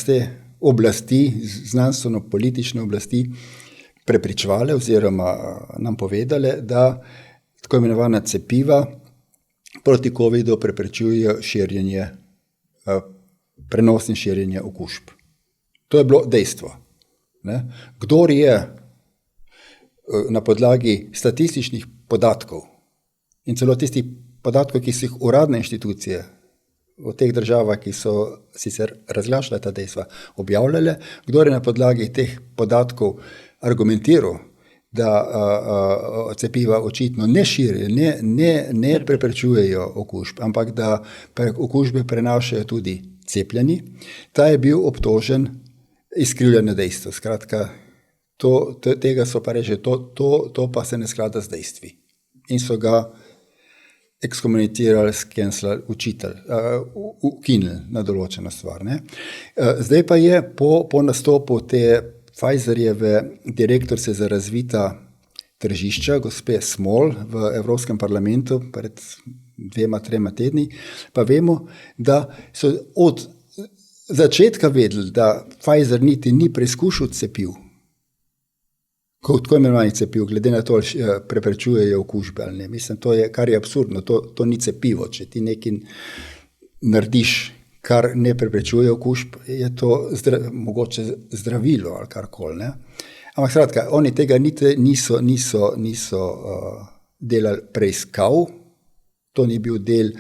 te oblasti, znanstveno-politične oblasti, prepričevale oziroma nam povedale, da tako imenovana cepiva proti COVID-u preprečujejo širjenje, prenos in širjenje okužb. To je bilo dejstvo. Kdor je na podlagi statističnih podatkov in celo tistih podatkov, ki so jih uradne inštitucije v teh državah, ki so sicer razglašale ta dejstva, objavljale, kdo je na podlagi teh podatkov argumentiral, da cepiva očitno ne širijo, ne preprečujejo okužb, ampak da okužbe prenašajo tudi cepljeni, ta je bil obtožen izkrivljanja dejstev. Skratka, tega so pa reči, to pa se ne sklada z dejstvi. In so ga ekskomunicirali, skenslali, ukinili na določeno stvar. Ne? Zdaj pa je po nastopu te Pfizerjeve direktorice za razvita tržišča, gospe Small, v Evropskem parlamentu pred 2-3 tedni, pa vemo, da so od začetka vedeli, da Pfizer niti ni preizkušal cepiv, kot tako imenovanih cepiv, glede na to, preprečujejo okužbe ali ne. Mislim, kar je absurdno, to ni cepivo. Če ti nekaj narediš, kar ne preprečuje okužb, je to mogoče zdravilo ali karkoli. Ne? Ampak skratka, oni tega niso delali preiskav, to ni bil del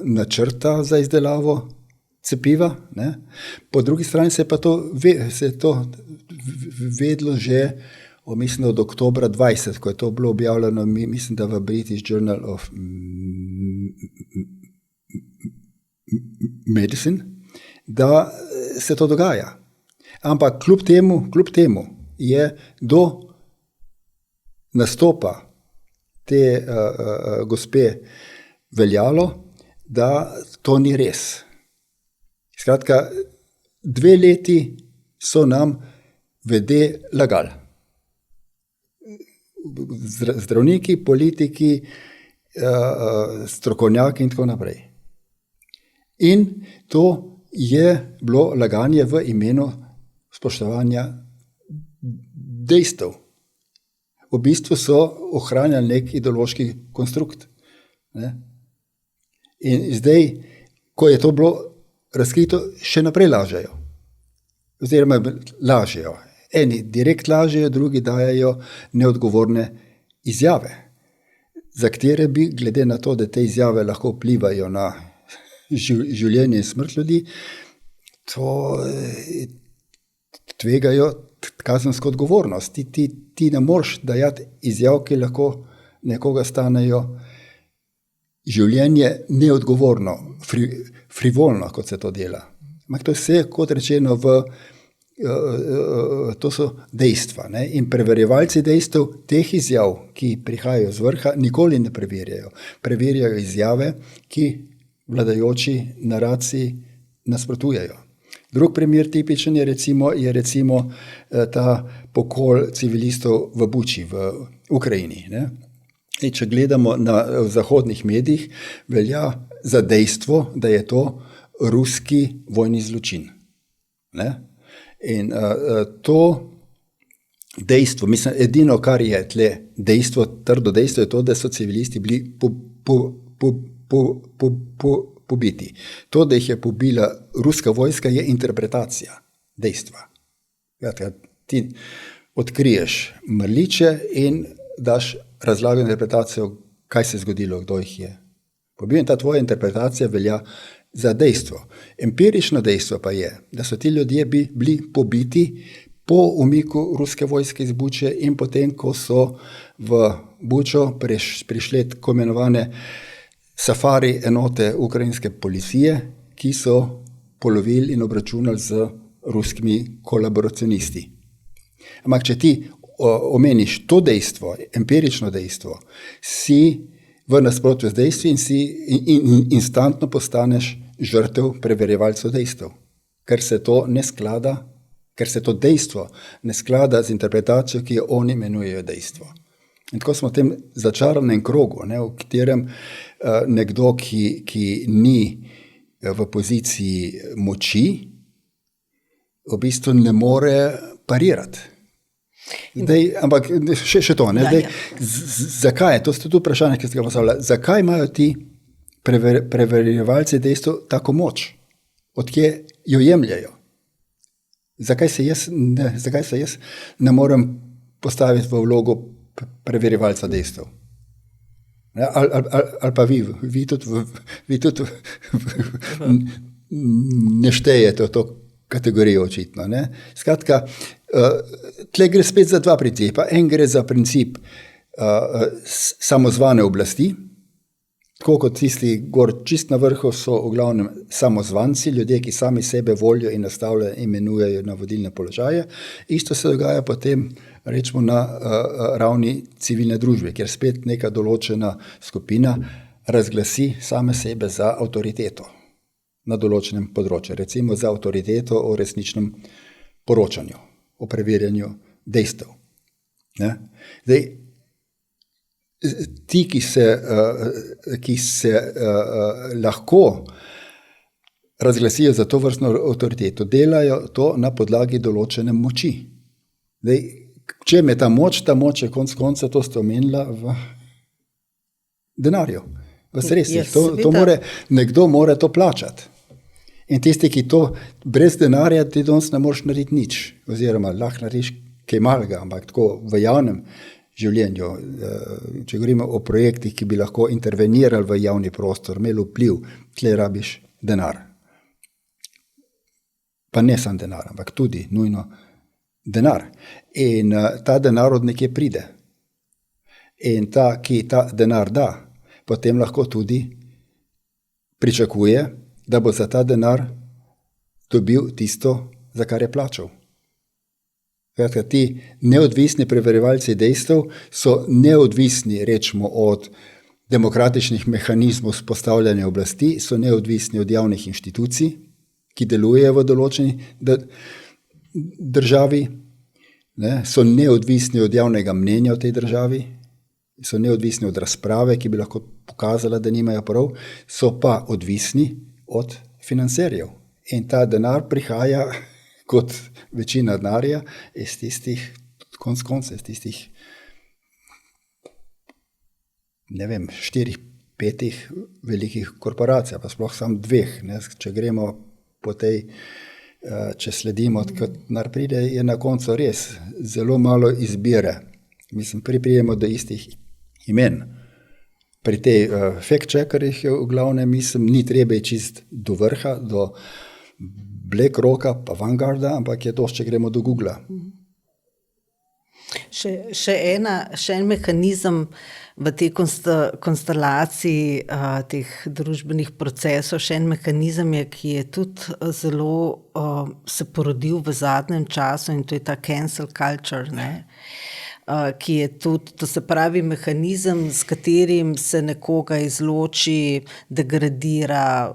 načrta za izdelavo cepiva. Ne? Po drugi strani se je to vedlo že mislim, od oktobra 20, ko je to bilo objavljeno, mislim, da v British Journal of Medicine, da se to dogaja. Ampak kljub temu je do nastopa te gospe veljalo, da to ni res. Skratka, 2 leti so nam vede lagali. Zdravniki, politiki, strokovnjaki in tako naprej. In to je bilo laganje v imenu spoštovanja dejstev. V bistvu so ohranjali nek ideološki konstrukt. Ne? In zdaj, ko je to bilo razkrito, še naprej lažejo. Oziroma lažejo. Eni direkt lažejo, drugi dajajo neodgovorne izjave, za katere bi, glede na to, da te izjave lahko vplivajo na življenje in smrt ljudi, to tvegajo kazensko odgovornost. Ti ne moreš dajati izjav, ki lahko nekoga stanejo življenje neodgovorno, frivolno, kot se to dela. Ampak to je vse, kot rečeno, to so dejstva. Ne? In preverjevalci dejstev teh izjav, ki prihajajo z vrha, nikoli ne preverjajo. Preverjajo izjave, ki vladajoči naraciji nasprotujejo. Drug primer tipičen je recimo ta pokol civilistov v Buči, v Ukrajini. Ne? In če gledamo v zahodnih medijih, velja za dejstvo, da je to ruski vojni zločin. Ne? In to dejstvo, mislim, edino, kar je tle dejstvo, trdo dejstvo, je to, da so civilisti bili pobiti. To, da jih je pobila ruska vojska, je interpretacija dejstva. Ti odkriješ mrliče in daš razlago interpretacijo, kaj se je zgodilo, kdo jih je pobil. In ta tvoja interpretacija velja za dejstvo. Empirično dejstvo pa je, da so ti ljudje bili pobiti po umiku ruske vojske iz Buče in potem, ko so v Bučo prišle tako imenovane safari enote ukrajinske policije, ki so polovili in obračunali z ruskimi kolaboracionisti. Ampak, če ti omeniš to dejstvo, empirično dejstvo, si v nasprotju z dejstvi in si instantno postaneš žrtev preverjevalcev dejstev, ker se to dejstvo ne sklada z interpretacijo, ki jo oni imenujejo dejstvo. In tako smo v tem začaranem krogu, ne, v katerem nekdo, ki ni v poziciji moči, v bistvu ne more parirati. Ampak še to, ne? Zakaj? To ste tu vprašanje, ki ste ga postavljali. Zakaj imajo ti preverjevalci dejstev tako moč? Odkje jo jemljajo? Zakaj se jaz ne morem postaviti v vlogo preverjevalca dejstev? Ali pa vi tudi ne štejete v to kategorijo očitno. Ne? Skratka, tle gre spet za dva principa. En gre za princip samozvane oblasti, tako kot tisti gor čist na vrhu so v glavnem samozvanci, ljudje, ki sami sebe volijo in nastavljajo, imenujejo na vodilne položaje. Isto se dogaja potem, rečemo, na ravni civilne družbe, kjer spet neka določena skupina razglasi same sebe za avtoriteto na določenem področju. Recimo za avtoriteto o resničnem poročanju, o preverjanju dejstev. Ne? Zdaj, ti, ki se lahko razglasijo za to vrstno avtoriteto, delajo to na podlagi določene moči. Zdaj, čem je ta moč? Ta moč je konec konca, to ste omenila, v denarju, v sredstvih. Nekdo mora to plačati. In tisti, ki to brez denarja, ti danes ne moreš narediti nič. Oziroma, lahko narediš kaj malega, ampak tako v javnem življenju, če govorimo o projektih, ki bi lahko intervenirali v javni prostor, imeli vpliv, tle rabiš denar. Pa ne samo denar, ampak tudi nujno denar. In ta denar od nekje pride. In ta, ki ta denar da, potem lahko tudi pričakuje, da bo za ta denar dobil tisto, za kar je plačal. Ti neodvisni preverjevalci dejstev so neodvisni, rečemo, od demokratičnih mehanizmov vzpostavljanja oblasti, so neodvisni od javnih inštitucij, ki delujejo v določeni državi, ne, so neodvisni od javnega mnenja v tej državi, so neodvisni od razprave, ki bi lahko pokazala, da nimajo prav, so pa odvisni od financerjev. In ta denar prihaja kot večina denarja iz tistih, konec koncev, iz tistih, ne vem, 4-5 velikih korporacij, pa sploh samo 2. Ne? Če gremo po tej, če sledimo, kot denar pride, je na koncu res zelo malo izbire. Mislim, prijemo do istih imen. Pri tej fact-checkerjih v glavnem, mislim, ni treba čist do vrha, do BlackRocka pa Vanguarda, ampak je to, če gremo do Googla. Še en mehanizem v tej konstelaciji teh družbenih procesov, še en mehanizem je, ki je tudi zelo se porodil v zadnjem času, in to je ta cancel culture, ne? Ki je tudi, to se pravi, mehanizem, s katerim se nekoga izloči, degradira,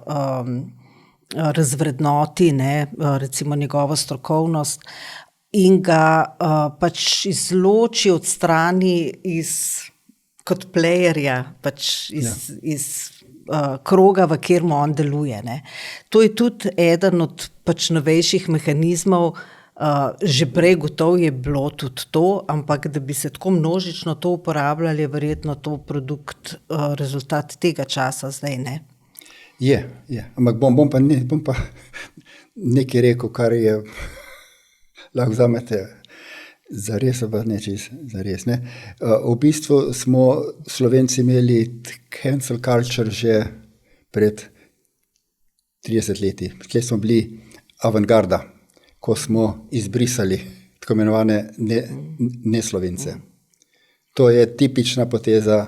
razvrednoti, ne, recimo njegovo strokovnost, in ga pač izloči, odstrani kot playerja, pač iz kroga, v katerem on deluje. Ne. To je tudi eden od pač novejših mehanizmov. Že prej gotovo je bilo tudi to, ampak da bi se tako množično to uporabljali, je verjetno to produkt, rezultat tega časa zdaj, ne? Je. Ampak bom pa nekaj rekel, kar je lahko vzamete zares, pa nečiz zares. Ne? V bistvu smo Slovenci imeli cancel culture že pred 30 leti. Tle smo bili avantgarda, ko smo izbrisali tako imenovane neslovence. To je tipična poteza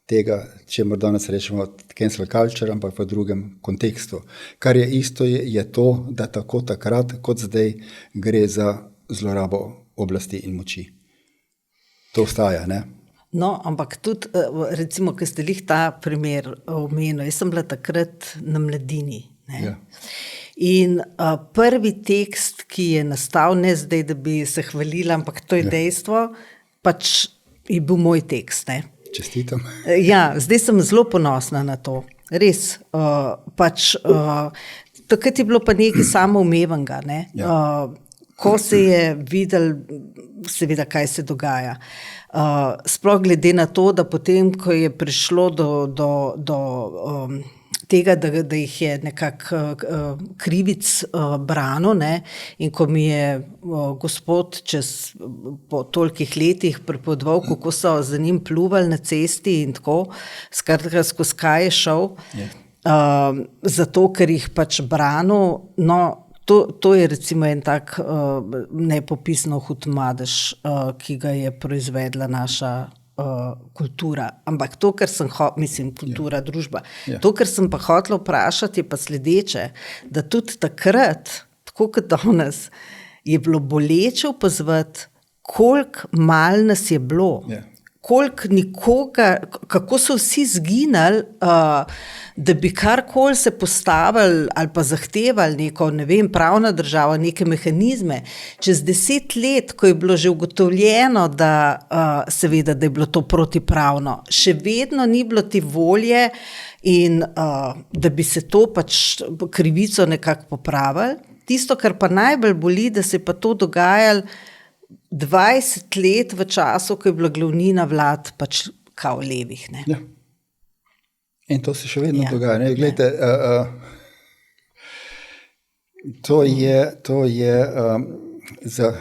tega, čemur danes rečemo cancel culture, ampak v drugem kontekstu. Kar je isto, je to, da tako takrat, kot zdaj, gre za zlorabo oblasti in moči. To ostaja, ne? No, ampak tudi, recimo, ko ste lih ta primer omenil, jaz sem bila takrat na Mladini, ne? Ja. In prvi tekst, ki je nastal, ne zdaj, da bi se hvalila, ampak to je dejstvo, pač je bil moj tekst. Ne? Čestitam. Ja, zdaj sem zelo ponosna na to. Res. Takrat je bilo pa nekaj samoumevnega. Ne? Ja. Ko se je videl, seveda, kaj se dogaja. Sploh glede na to, da potem, ko je prišlo do tega, da jih je nekako krivic branil, ne, in ko mi je gospod po tolikih letih pripovedoval, kako so za njim pluvali na cesti in tako, skratka, skozi kaj je šel, zato, ker jih pač branil, no, to je recimo en tak nepopisno hud madež, ki ga je proizvedla naša kultura, ampak to, kar sem kultura, družba. To, kar sem pa hotela vprašati, je pa sledeče, da tudi takrat, tako kot danes, je bilo boleče opazovati, koliko malo nas je bilo, koliko nikoga, kako so vsi zginili, da bi karkoli se postavili ali pa zahtevali neko, ne vem, pravna država, neke mehanizme. Čez 10 let, ko je bilo že ugotovljeno, da seveda, da je bilo to protipravno, še vedno ni bilo te volje in da bi se to pač krivico nekako popravili. Tisto, kar pa najbolj boli, da se je pa to dogajalo 20 let v času, ko je bila glavnina vlad pač kao levih, ne. Ja. In to se še vedno dogaja. Ne? Glejte, to je za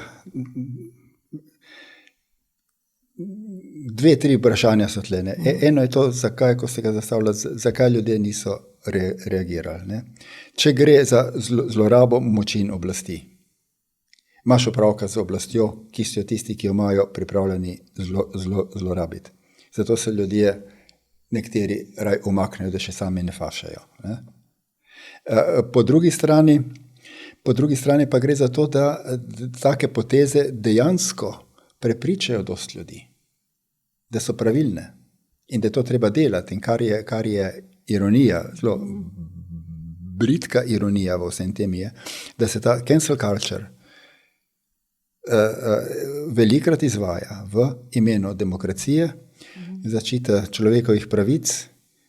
2-3 vprašanja so tle. Ne? Eno je to, zakaj, ko se ga zastavlja, zakaj ljudje niso reagirali. Ne? Če gre za zlorabo moči in oblasti, imaš opravka z oblastjo, ki so tisti, ki jo imajo pripravljeni zlorabiti. Zato se ljudje nekateri raj umaknejo, da še sami ne fašajo. Ne? Po drugi strani pa gre za to, da take poteze dejansko prepričajo dosti ljudi, da so pravilne in da to treba delati. In kar je ironija, zelo bridka ironija v vsem tem je, da se ta cancel culture velikrat izvaja v imenu demokracije, zaščite človekovih pravic,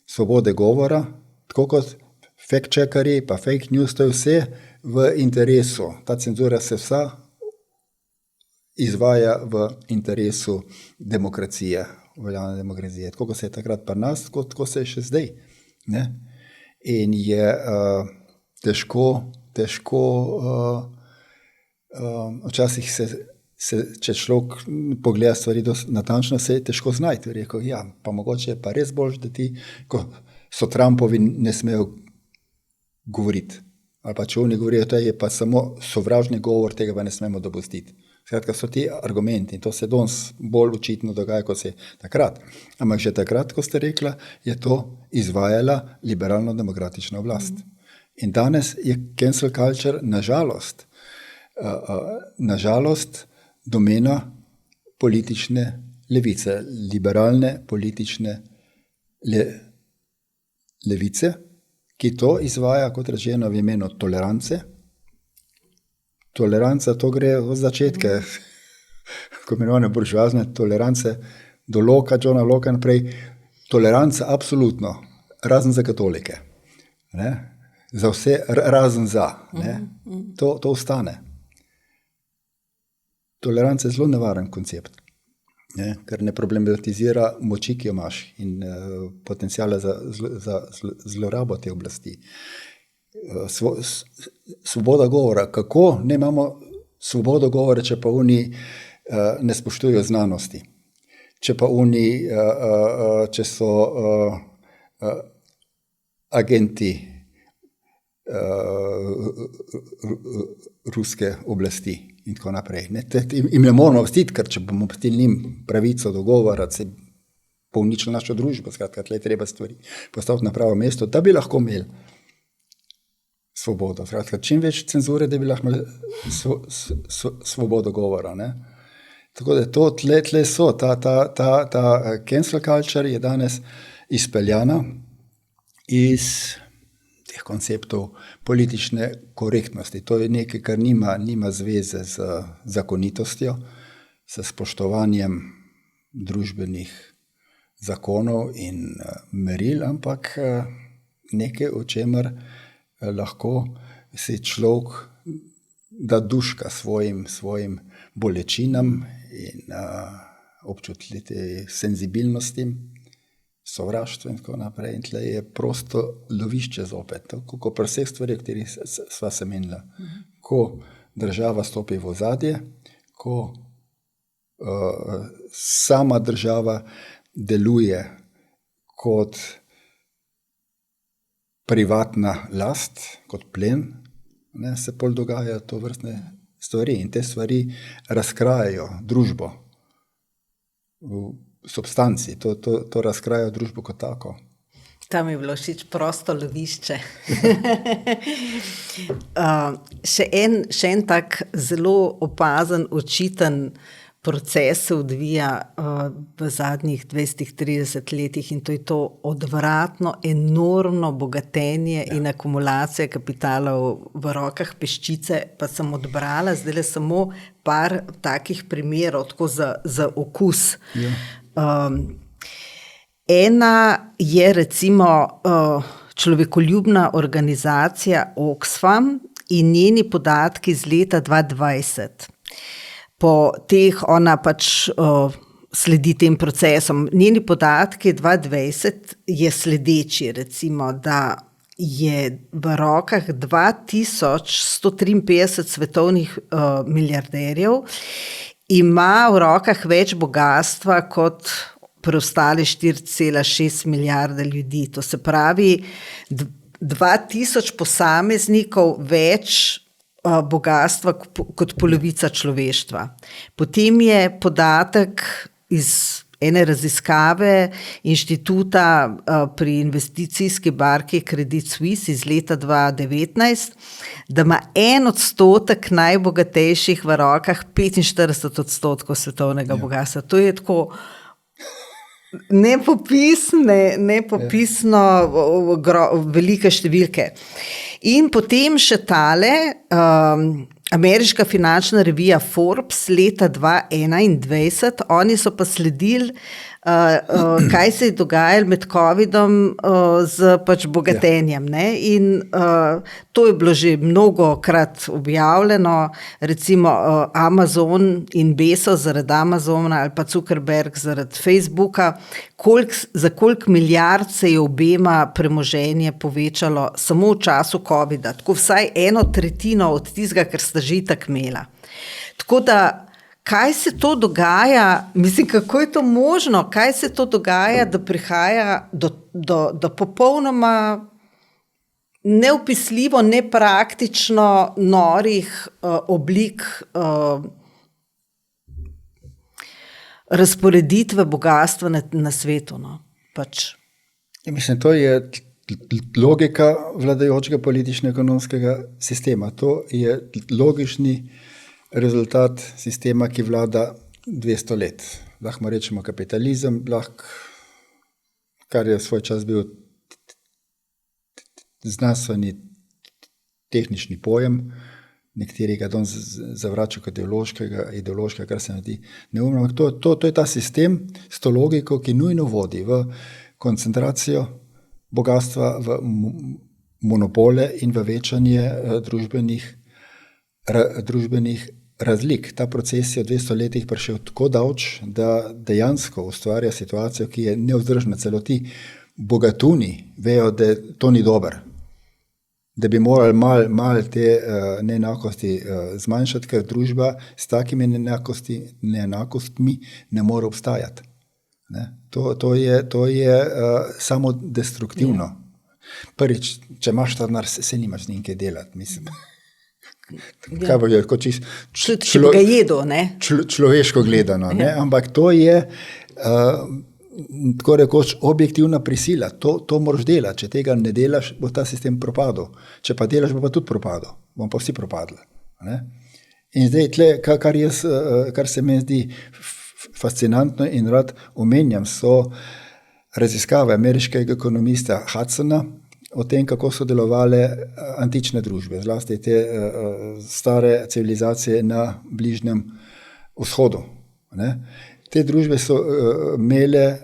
svobode govora, tako kot fact-checkerji pa fake news, to je vse v interesu. Ta cenzura se vsa izvaja v interesu demokracije, uveljavljene demokracije. Tako kot se je takrat pri nas, tako se je še zdaj. Ne? In je težko včasih če človek pogleda stvari natančno, se je težko znajti. Rekel, pa mogoče je pa res boljš, da ti, ko so Trumpovi, ne smejo govoriti. Ali pa če oni govorijo, to je pa samo sovražni govor, tega pa ne smemo dopustiti. Skratka, so ti argumenti in to se danes bolj očitno dogaja, kot se takrat. Ampak že takrat, ko ste rekla, je to izvajala liberalno-demokratična oblast. In danes je cancel culture nažalost domena politične levice, liberalne politične levice, ki to izvaja, kot rečeno, v imenu tolerance. Toleranca, to gre od začetke, ko imenovane buržoazne tolerance, do Johna Locke naprej, toleranca absolutno, razen za katolike. Ne? Za vse, razen za. Ne? To ostane. Toleranca je zelo nevaren koncept, ne? Ker ne problematizira moči, ki jo imaš in potencijala za zlorabo te oblasti. Svoboda govora. Kako ne imamo svobodo govora, če pa oni ne spoštujejo znanosti? Če pa oni, če so agenti ruske oblasti in tako naprej. Im ne moramo vstiti, ker če bomo pustili njim pravico do govora, se bo uničila našo družbo. Skratka, tle treba stvari postaviti na pravo mesto, da bi lahko imeli svobodo. Skratka, čim več cenzure, da bi lahko imeli svobodo govora. Ne? Tako da to tle so. Ta cancel culture je danes izpeljana iz teh konceptov politične korektnosti. To je nekaj, kar nima zveze z zakonitostjo, s spoštovanjem družbenih zakonov in meril, ampak nekaj, o čemer lahko se človek da duška svojim bolečinam in občutljivim senzibilnostim, sovraštvo in tako naprej. In tle je prosto lovišče zopet, tako kot pri vseh stvari, o katerih sva se menila. Ko država stopi v ozadje, ko sama država deluje kot privatna last, kot plen, se pol dogajajo to vrstne stvari in te stvari razkrajajo družbo v substanci, to razkrajajo družbo kot tako. Tam je bilo všeč prosto lovišče. Še en tak zelo opazen, očiten proces se odvija v zadnjih 20-30 letih in to je to odvratno, enormno bogatenje in akumulacija kapitalov v rokah peščice, pa sem odbrala zdaj samo par takih primerov, tako za okus. Ena je recimo človekoljubna organizacija Oxfam in njeni podatki iz leta 2020. Po teh ona pač sledi tem procesom. Njeni podatki 2020 je sledeči, recimo, da je v rokah 2153 svetovnih milijarderjev, ima v rokah več bogatstva kot preostale 4,6 milijarde ljudi. To se pravi 2000 posameznikov več bogatstva kot polovica človeštva. Potem je podatek iz ene raziskave inštituta pri investicijski banki Credit Suisse iz leta 2019, da ima 1% najbogatejših v rokah 45% svetovnega bogatstva. To je tako nepopisno velike številke. In potem še tale, ameriška finančna revija Forbes leta 2021, oni so pa sledili, kaj se je dogajalo med covidom z pač bogatenjem. Ne? In to je bilo že mnogokrat objavljeno, recimo Amazon in Bezos zaradi Amazona ali pa Zuckerberg zaradi Facebooka, za koliko milijard se je obema premoženje povečalo samo v času covida, tako vsaj 1/3 od tistega, kar sta že itak imela. Tako da kaj se to dogaja, mislim, kako je to možno, kaj se to dogaja, da prihaja do popolnoma neopisljivo, nepraktično norih oblik razporeditve bogatstva na svetu. No? Pač. Mislim, to je logika vladajočega politično-ekonomskega sistema. To je logični rezultat sistema, ki vlada 200 let. Lahko rečemo kapitalizem, kar je svoj čas bil znanstveni tehnični pojem, nekateri ga danes zavračajo kot ideološkega, kar se mi zdi neumno. To je ta sistem s to logiko, ki nujno vodi v koncentracijo bogatstva, v monopole in v večanje družbenih razlik. Ta proces je v 200 letih prišel tako daleč, da dejansko ustvarja situacijo, ki je nevzdržna. Celo ti bogatuni vejo, da to ni dobro, da bi morali malo te neenakosti zmanjšati, ker družba s takimi neenakostmi ne more obstajati. Ne? To je samo destruktivno. Prvič, če imaš ta denar, se nimaš z njim kaj delati, mislim. Kaj bo je, kot če bi ga jedel, ne? Človeško gledano, ne? Ampak to je tako rekoč objektivna prisila. To moraš delati. Če tega ne delaš, bo ta sistem propadel. Če pa delaš, bo pa tudi propadel. Bomo pa vsi propadli. Ne? In zdaj tle, kar se mi zdi fascinantno in rad omenjam, so raziskave ameriškega ekonomista Hudsona o tem, kako so delovale antične družbe, zlasti te stare civilizacije na Bližnjem vzhodu. Ne? Te družbe so imele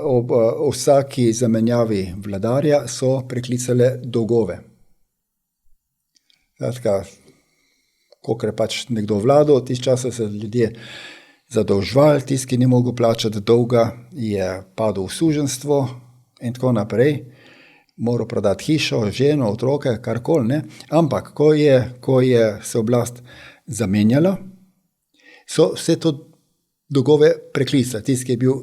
ob vsaki zamenjavi vladarja, so preklicale dolgove. Kolikor je pač nekdo vladal, v tistih časih se ljudje zadolževali, tisti, ki ni mogel plačati dolga, je padel v suženjstvo, in tako naprej, moral prodati hišo, ženo, otroke, karkoli, ne. Ampak, ko je se oblast zamenjala, so vse to dolgove preklicali. Tisti, ki je bil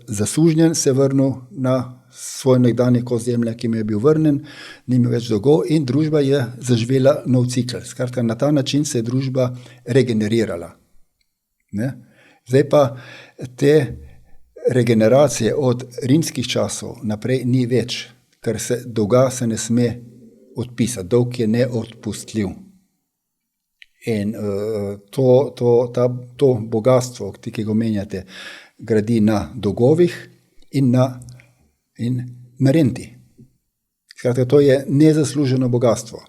zasužnjen, se vrnil na svoj nekdanji kos zemlje, ki mu je bil vrnen, ni imel več dolgov in družba je zaživela nov cikel. Skratka, na ta način se je družba regenerirala. Ne? Zdaj pa te regeneracije od rimskih časov naprej ni več, ker dolga se ne sme odpisati. Dolg je neodpustljiv. In to bogatstvo, ki ga omenjate, gradi na dolgovih in na renti. Skratka, to je nezasluženo bogatstvo.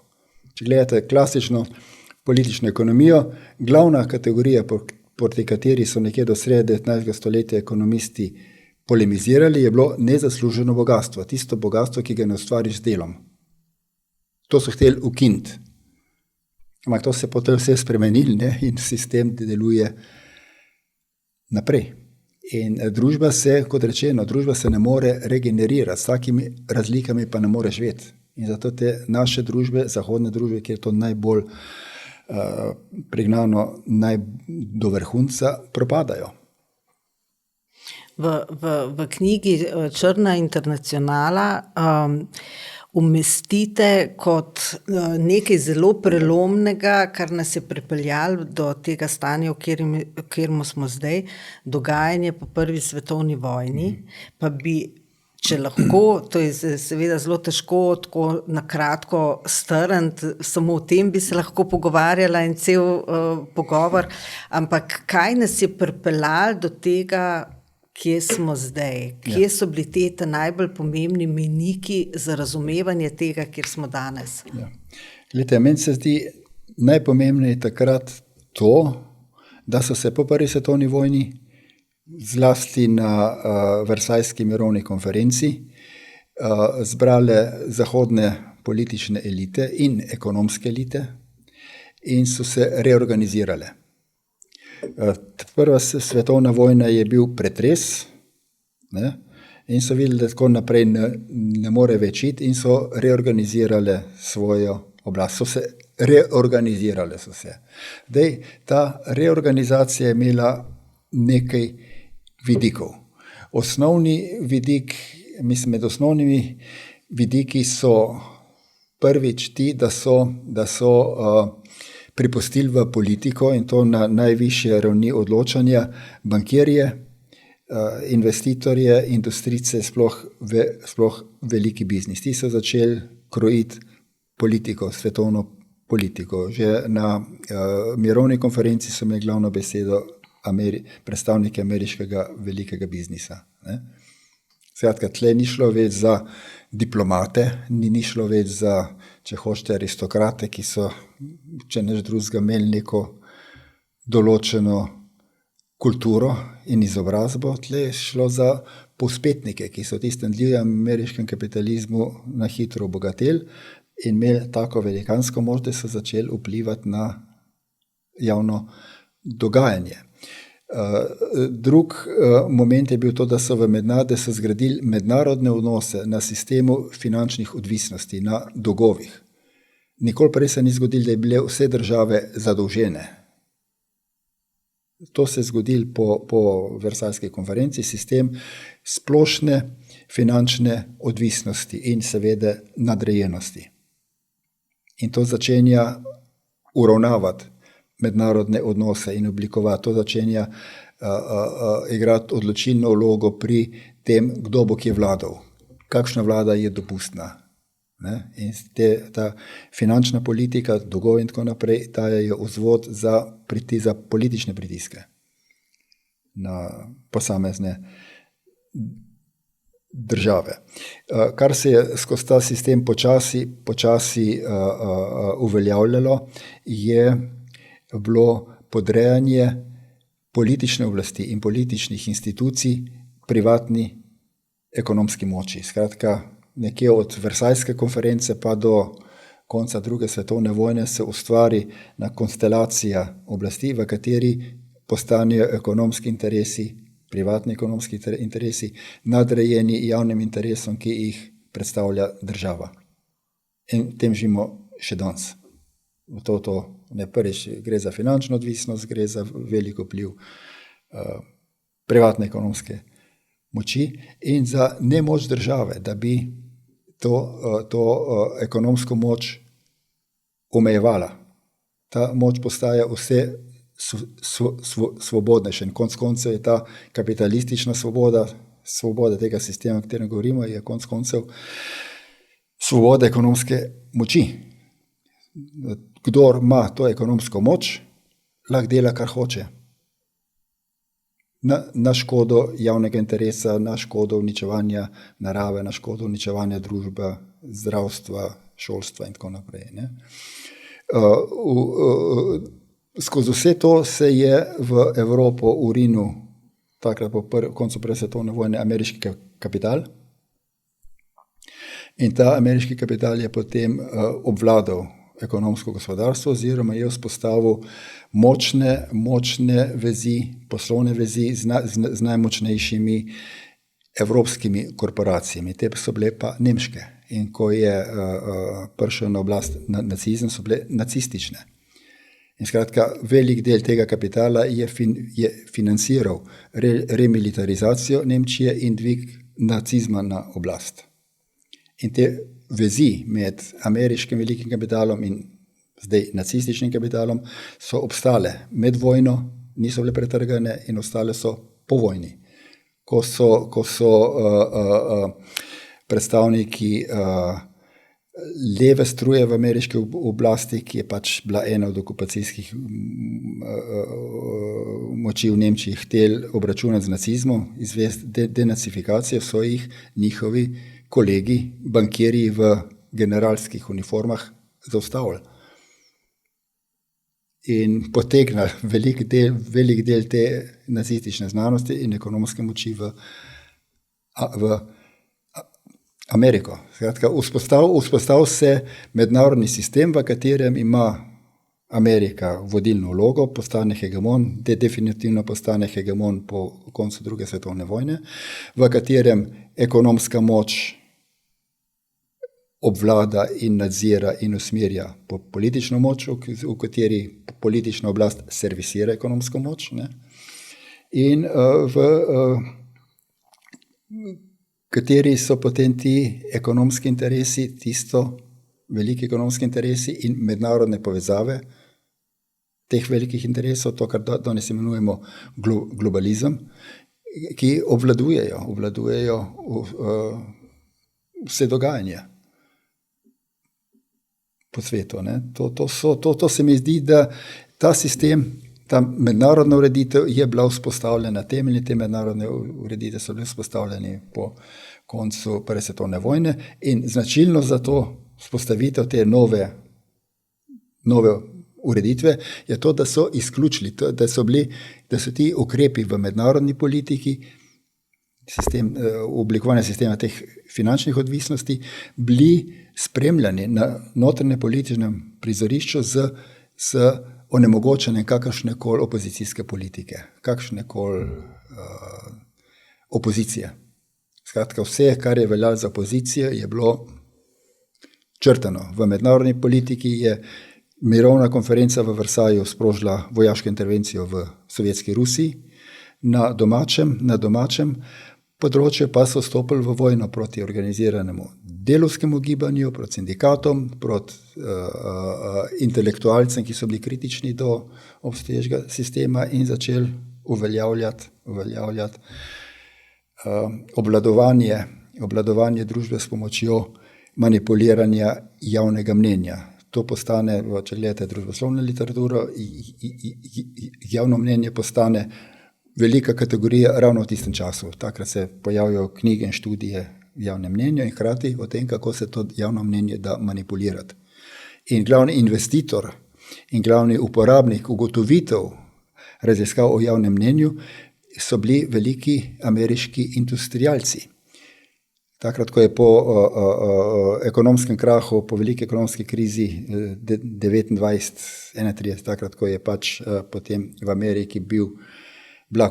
Če gledate klasično politično ekonomijo, glavna kategorija, proti kateri so nekje do srede 19. stoletja ekonomisti polemizirali, je bilo nezasluženo bogatstvo. Tisto bogatstvo, ki ga ne ustvariš z delom. To so hteli ukiniti. Ampak to se potem vse spremenili, ne? In sistem deluje naprej. In družba se, kot rečeno, družba se ne more regenerirati, s takimi razlikami pa ne more živeti. In zato te naše družbe, zahodne družbe, kjer je to najbolj pregnano do vrhunca, propadajo. V knjigi Črna internacionala umestite kot nekaj zelo prelomnega, kar nas je pripeljalo do tega stanja, v katerem smo zdaj, dogajanje po prvi svetovni vojni, pa bi, če lahko, to je seveda zelo težko tako na kratko strniti, samo o tem bi se lahko pogovarjala in cel pogovor, ampak kaj nas je pripeljalo do tega, kje smo zdaj, kje so bili te najbolj pomembni mejniki za razumevanje tega, kjer smo danes? Ja. Glejte, meni se zdi najpomembneje takrat to, da so se po prvi svetovni vojni, zlasti na Versajski mirovni konferenci, zbrale zahodne politične elite in ekonomske elite in so se reorganizirale. Prva svetovna vojna je bil pretres, ne? In so videli, da tako naprej ne more več iti in so reorganizirale svojo oblast. Reorganizirale so se. Zdaj, ta reorganizacija je imela nekaj vidikov. Osnovni vidik, mislim, med osnovnimi vidiki so prvič ti, da so pripustili v politiko in to na najvišje ravni odločanja bankirje, investitorje, industrice, sploh veliki biznis. Ti so začeli krojiti politiko, svetovno politiko. Že na mirovni konferenci so imeli glavno besedo predstavniki ameriškega velikega biznisa. Ne? Skratka, tle ni šlo več za diplomate, ni šlo več za, če hočete, aristokrate, ki so, če neč drugega, imeli neko določeno kulturo in izobrazbo. Tle je šlo za povzpetnike, ki so v tistem divjem ameriškem kapitalizmu na hitro obogateli in imeli tako velikansko moč, da so začeli vplivati na javno dogajanje. Drug moment je bil to, da so zgradili mednarodne odnose na sistemu finančnih odvisnosti, na dolgovih. Nikoli prej se ni zgodilo, da je bile vse države zadolžene. To se je zgodilo po Versajski konferenci, sistem splošne finančne odvisnosti in seveda nadrejenosti. In to začenja uravnavati mednarodne odnose in oblikovati. To začenja igrati odločilno vlogo pri tem, kdo bo kje vladal, kakšna vlada je dopustna. Ne? In ta finančna politika, dolgov in tako naprej, dajejo vzvod za politične pritiske na posamezne države. Kar se je skozi ta sistem počasi uveljavljalo, je bilo podrejanje politične oblasti in političnih institucij privatni ekonomski moči. Skratka, nekje od Versajske konference pa do konca druge svetovne vojne se ustvari na konstelacija oblasti, v kateri postanejo ekonomski interesi privatni ekonomski interesi nadrejeni javnim interesom, ki jih predstavlja država. In tem živimo še danes. To ne prvič gre za finančno odvisnost, gre za veliko vpliv privatne ekonomske moči in za nemoč države, da bi to ekonomsko moč omejevala. Ta moč postaja vse svobodnejša in konec koncev je ta kapitalistična svoboda tega sistema, o katerem govorimo, je konec koncev svoboda ekonomske moči. Kdor ima to ekonomsko moč, lahko dela, kar hoče. Na škodo javnega interesa, na škodo uničevanja narave, na škodo uničevanja družbe, zdravstva, šolstva in tako naprej. Ne? Skozi vse to se je v Evropo urinil takrat po koncu prve svetovne vojne ameriški kapital in ta ameriški kapital je potem obvladal ekonomsko gospodarstvo oziroma je vzpostavil močne vezi, poslovne vezi z najmočnejšimi evropskimi korporacijami. Te so bile pa nemške. In ko je prišel na oblast nacizem, so bile nacistične. In skratka, velik del tega kapitala je financiral remilitarizacijo Nemčije in dvig nacizma na oblast. In te vezi med ameriškim velikim kapitalom in zdaj nacističnim kapitalom so obstale med vojno, niso bile pretrgane in ostale so po vojni. Ko so predstavniki leve struje v ameriški oblasti, ki je pač bila ena od okupacijskih moči v Nemčiji, htel obračunati z nacizmom, izvesti denacifikacijo, so jih njihovi kolegi, bankirji v generalskih uniformah zaustavili. In potegnili velik del te nacistične znanosti in ekonomske moči v Ameriko. Skratka, vzpostavil se mednarodni sistem, v katerem ima Amerika vodilno vlogo, postane hegemon, definitivno postane hegemon po koncu druge svetovne vojne, v katerem ekonomska moč obvlada in nadzira in usmerja politično moč, v kateri politična oblast servisira ekonomsko moč, ne? In v kateri so potem ti ekonomski interesi, veliki ekonomski interesi in mednarodne povezave teh velikih interesov, to, kar danes imenujemo globalizem, ki obvladujejo vse dogajanje po svetu. Ne? To se mi zdi, da ta sistem, ta mednarodna ureditev je bila vzpostavljena, temelji te mednarodne ureditve so bile vzpostavljeni po koncu prve svetovne vojne in značilno za to vzpostavitev te nove ureditve je to, da so izključili, da so ti ukrepi v mednarodni politiki, oblikovanje sistema teh finančnih odvisnosti, bili spremljani na notranjem političnem prizorišču z onemogočanjem kakršnekoli opozicijske politike, kakršnekoli opozicije. Skratka, vse, kar je veljalo za opozicijo, je bilo črtano. V mednarodni politiki je mirovna konferenca v Versaillesu sprožila vojaško intervencijo v sovjetski Rusiji, na domačem področju pa so stopili v vojno proti organiziranemu delovskemu gibanju, proti sindikatom, proti intelektualcem, ki so bili kritični do obstoječega sistema in začeli uveljavljati obvladovanje družbe s pomočjo manipuliranja javnega mnenja. To postane, če gledate družboslovno literaturo, javno mnenje postane velika kategorija ravno v tistem času. Takrat se pojavijo knjige in študije v javnem mnenju in hkrati o tem, kako se to javno mnenje da manipulirati. In glavni investitor in glavni uporabnik ugotovitev raziskav o javnem mnenju so bili veliki ameriški industrialci. Takrat, ko je po ekonomskem krahu, po veliki ekonomski krizi 1929-1931, takrat, ko je pač potem v Ameriki bil bil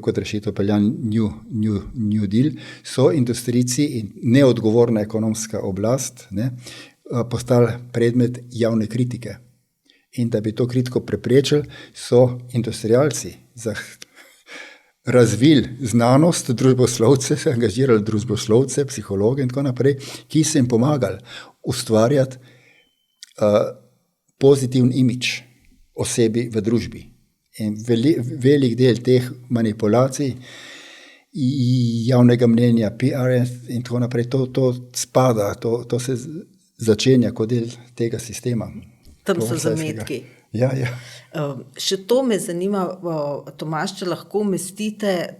kot rešitev peljan New Deal, so industrijci in neodgovorna ekonomska oblast postali predmet javne kritike. In da bi to kritiko preprečili, so industrialci razvili znanost, družboslovce, angažirali družboslovce, psihologe in tako naprej, ki so jim pomagali ustvarjati pozitiven imidž osebi v družbi. In velik del teh manipulacij javnega mnenja, PR in tako naprej, to spada, to se začenja kot del tega sistema. Tam so zametki. Ja. Še to me zanima, Tomaž, če lahko umestite,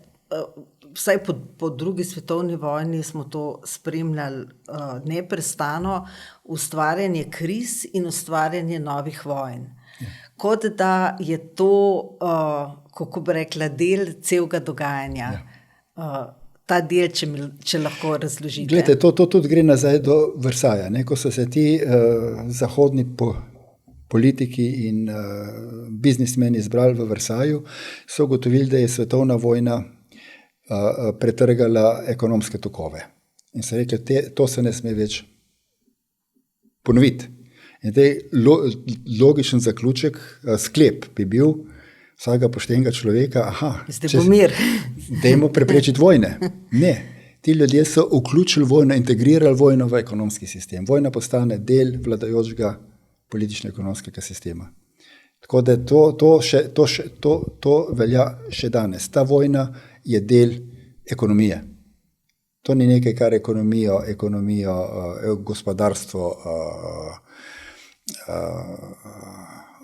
vsaj po drugi svetovni vojni smo to spremljali neprestano, ustvarjanje kriz in ustvarjanje novih vojn. Kot da je to, kako bi rekla, del celega dogajanja. Ta del, če lahko razložite. Glejte, to tudi gre nazaj do Versaja. Ko so se ti zahodni politiki in biznismeni zbrali v Versaju, so ugotovili, da je svetovna vojna pretrgala ekonomske tokove. In so rekli, to se ne sme več ponoviti. In logičen zaključek, sklep bi bil vsakega poštenega človeka, dajmo preprečiti vojne. Ne, ti ljudje so vključili vojno, integrirali vojno v ekonomski sistem. Vojna postane del vladajočega politično-ekonomskega sistema. Tako da to velja še danes. Ta vojna je del ekonomije. To ni nekaj, kar ekonomijo, gospodarstvo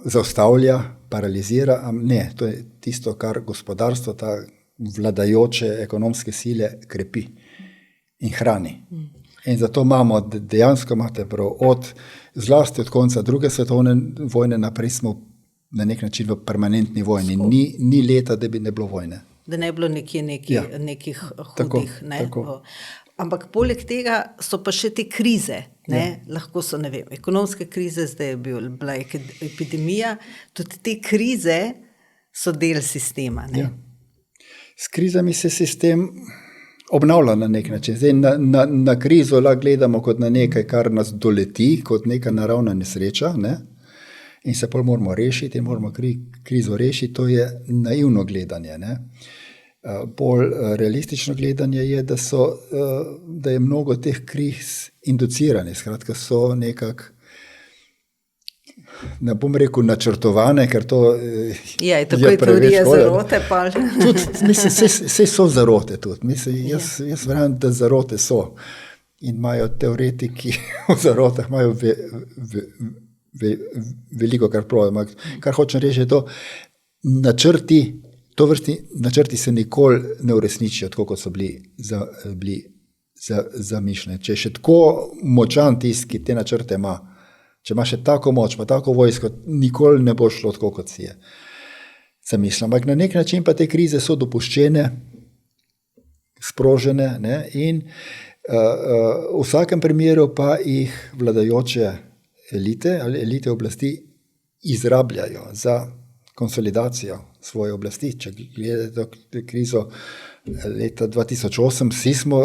zaustavlja, paralizira. Ne, to je tisto, kar gospodarstvo, ta vladajoče ekonomske sile krepi in hrani. In zato dejansko imate prav, zlasti od konca druge svetovne vojne naprej smo na nek način v permanentni vojni. Ni leta, da bi ne bilo vojne. Da ne bilo nekih hudih. Tako. Ampak poleg tega so pa še te krize. Lahko so, ekonomske krize, zdaj je bila epidemija. Tudi te krize so del sistema. S krizami se sistem obnavlja na nek način. Zdaj na krizo lahko gledamo kot na nekaj, kar nas doleti, kot neka naravna nesreča, in se pol moramo rešiti in moramo krizo rešiti. To je naivno gledanje. Bolj realistično gledanje je, da je mnogo teh kriz induciranih, skratka so nekako, ne bom rekel načrtovane, ker to je teorija zarote. Vse so zarote tudi. Jaz verjamem, da zarote so. In imajo teoretiki o zarotah, imajo veliko kar pravijo. Kar hočem reči je to, tovrstni načrti se nikoli ne uresničijo, tako kot so bili zamišljeni. Če je še tako močan tisti, ki te načrte ima, če ima še tako moč, pa tako vojsko, nikoli ne bo šlo tako, kot si je zamišljeno. Ampak na nek način pa te krize so dopuščene, sprožene, in v vsakem primeru pa jih vladajoče elite ali elite oblasti izrabljajo za konsolidacijo svoje oblasti. Če gledate krizo leta 2008, vsi smo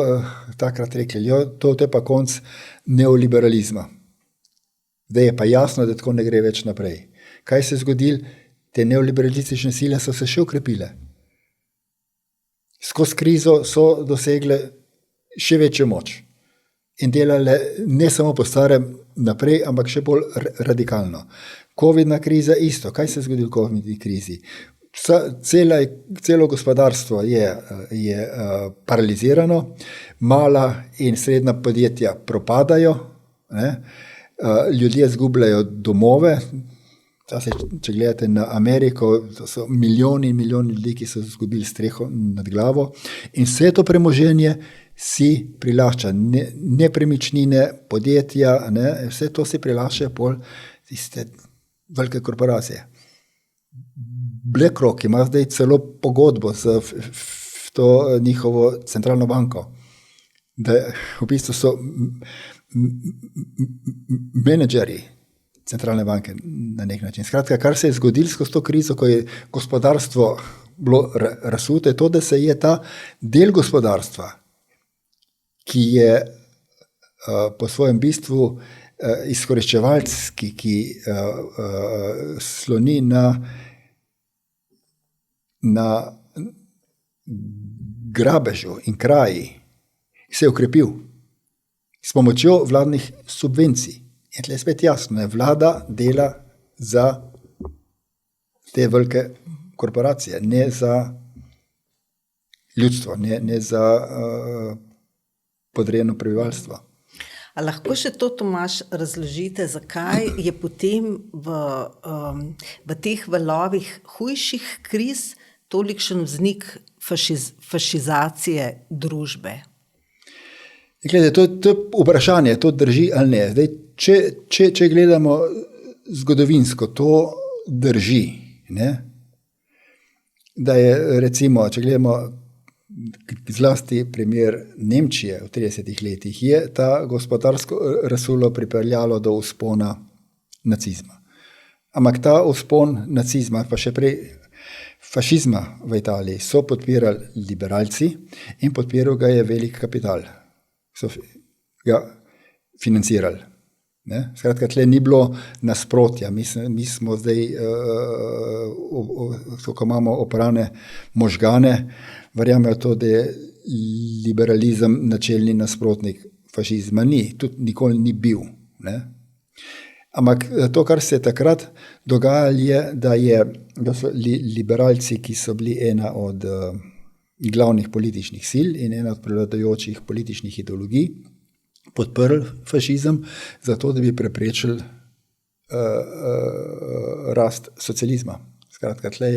takrat rekli, to je pa konc neoliberalizma. Zdaj je pa jasno, da tako ne gre več naprej. Kaj se je zgodilo? Te neoliberalistične sile so se še ukrepile. Skozi krizo so dosegle še večjo moč in delale ne samo po starem naprej, ampak še bolj radikalno. Covidna kriza isto. Kaj se je zgodilo v covidni krizi? Celo gospodarstvo je paralizirano, mala in srednja podjetja propadajo, ljudje izgubljajo domove. Če gledate na Ameriko, to so milijoni in milijoni ljudi, ki so izgubili streho nad glavo, in vse to premoženje si prilašča, nepremičnine, podjetja, vse to si prilaščajo pol tiste velike korporacije. BlackRock ima zdaj celo pogodbo z to njihovo centralno banko, da v bistvu so menedžerji centralne banke na nek način. Skratka, kar se je zgodilo skozi to krizo, ko je gospodarstvo bilo razsuto, je to, da se je ta del gospodarstva, ki je po svojem bistvu izkoriščevalski, ki sloni na grabežu in kraji, se je ukrepil s pomočjo vladnih subvencij. In tle je spet jasno, ne, vlada dela za te velike korporacije, ne za ljudstvo, ne za podrejeno prebivalstvo. A lahko še to, Tomaž, razložite, zakaj je potem v teh valovih hujših kriz tolikšen vznik fašizacije družbe? Glede, to je vprašanje, to drži ali ne. Zdaj, če gledamo zgodovinsko, to drži. Ne? Da je, recimo, če gledamo zlasti primer Nemčije v 30 letih, je ta gospodarsko razsulo pripeljalo do vzpona nacizma. Ampak ta vzpon nacizma, pa še prej fašizma v Italiji, so podpirali liberalci in podpiral ga je velik kapital. So ga financirali. Ne? Skratka, tle ni bilo nasprotja. Mi smo zdaj, ko imamo oprane možgane, verjamejo to, da je liberalizem načelni nasprotnik fašizma. Tudi nikoli ni bil. Ne? Ampak to, kar se je takrat dogajalo, je, da so liberalci, ki so bili ena od glavnih političnih sil in ena od prevladujočih političnih ideologij, podprli fašizem, zato da bi preprečili rast socializma. Skratka, tle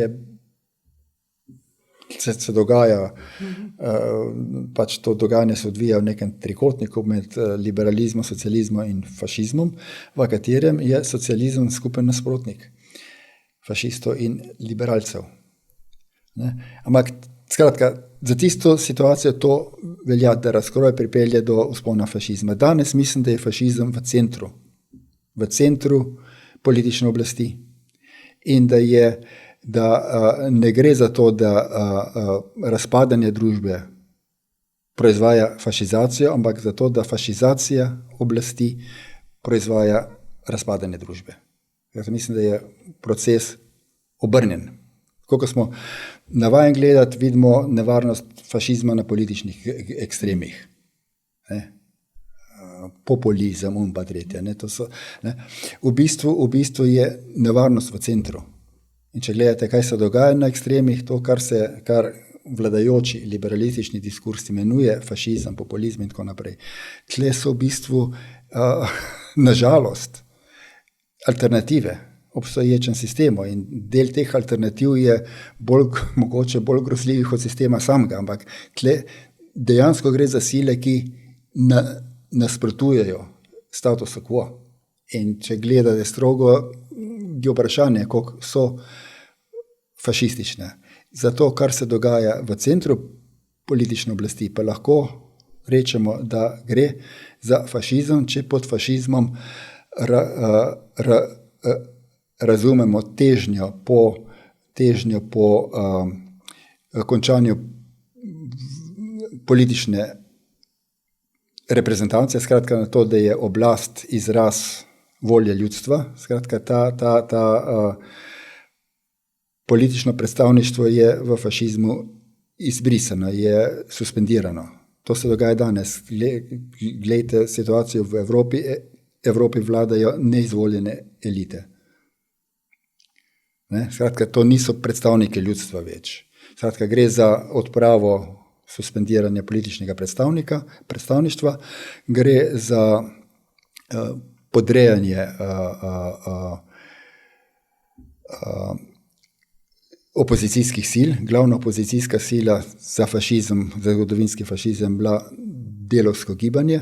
se dogaja, pač to dogajanje se odvija v nekem trikotniku med liberalizmom, socializmom in fašizmom, v katerem je socializem skupen nasprotnik fašistov in liberalcev. Ne? Ampak skratka, za tisto situacijo to velja, da razkroj pripelje do vzpona fašizma. Danes mislim, da je fašizem v centru politične oblasti in da ne gre za to, da razpadanje družbe proizvaja fašizacijo, ampak za to, da fašizacija oblasti proizvaja razpadanje družbe. Zato mislim, da je proces obrnjen. Ko smo navajeni gledati, vidimo nevarnost fašizma na političnih ekstremih. Ne? Populizem in pa tretje. Ne? V bistvu je nevarnost v centru. In če gledate, kaj se dogaja na ekstremih, to, kar vladajoči liberalistični diskurs imenuje fašizem, populizem in tako naprej. Tle so v bistvu, nažalost, alternative obstoječem sistemu in del teh alternativ je mogoče bolj grozljivih od sistema samega, ampak tle dejansko gre za sile, ki nasprotujejo statusu quo. In če gledate strogo, je vprašanje, koliko so fašistične. Zato, kar se dogaja v centru politične oblasti, pa lahko rečemo, da gre za fašizem, če pod fašizmom razumemo težnjo po končanju politične reprezentacije, skratka na to, da je oblast izraz volje ljudstva, skratka ta politično predstavništvo je v fašizmu izbrisano, je suspendirano. To se dogaja danes. Glejte situacijo v Evropi vladajo neizvoljene elite. Ne? Skratka, to niso predstavniki ljudstva več. Skratka, gre za odpravo suspendiranja političnega predstavništva, gre za podrejanje opozicijskih sil. Glavna opozicijska sila za fašizem, za zgodovinski fašizem bila delavsko gibanje.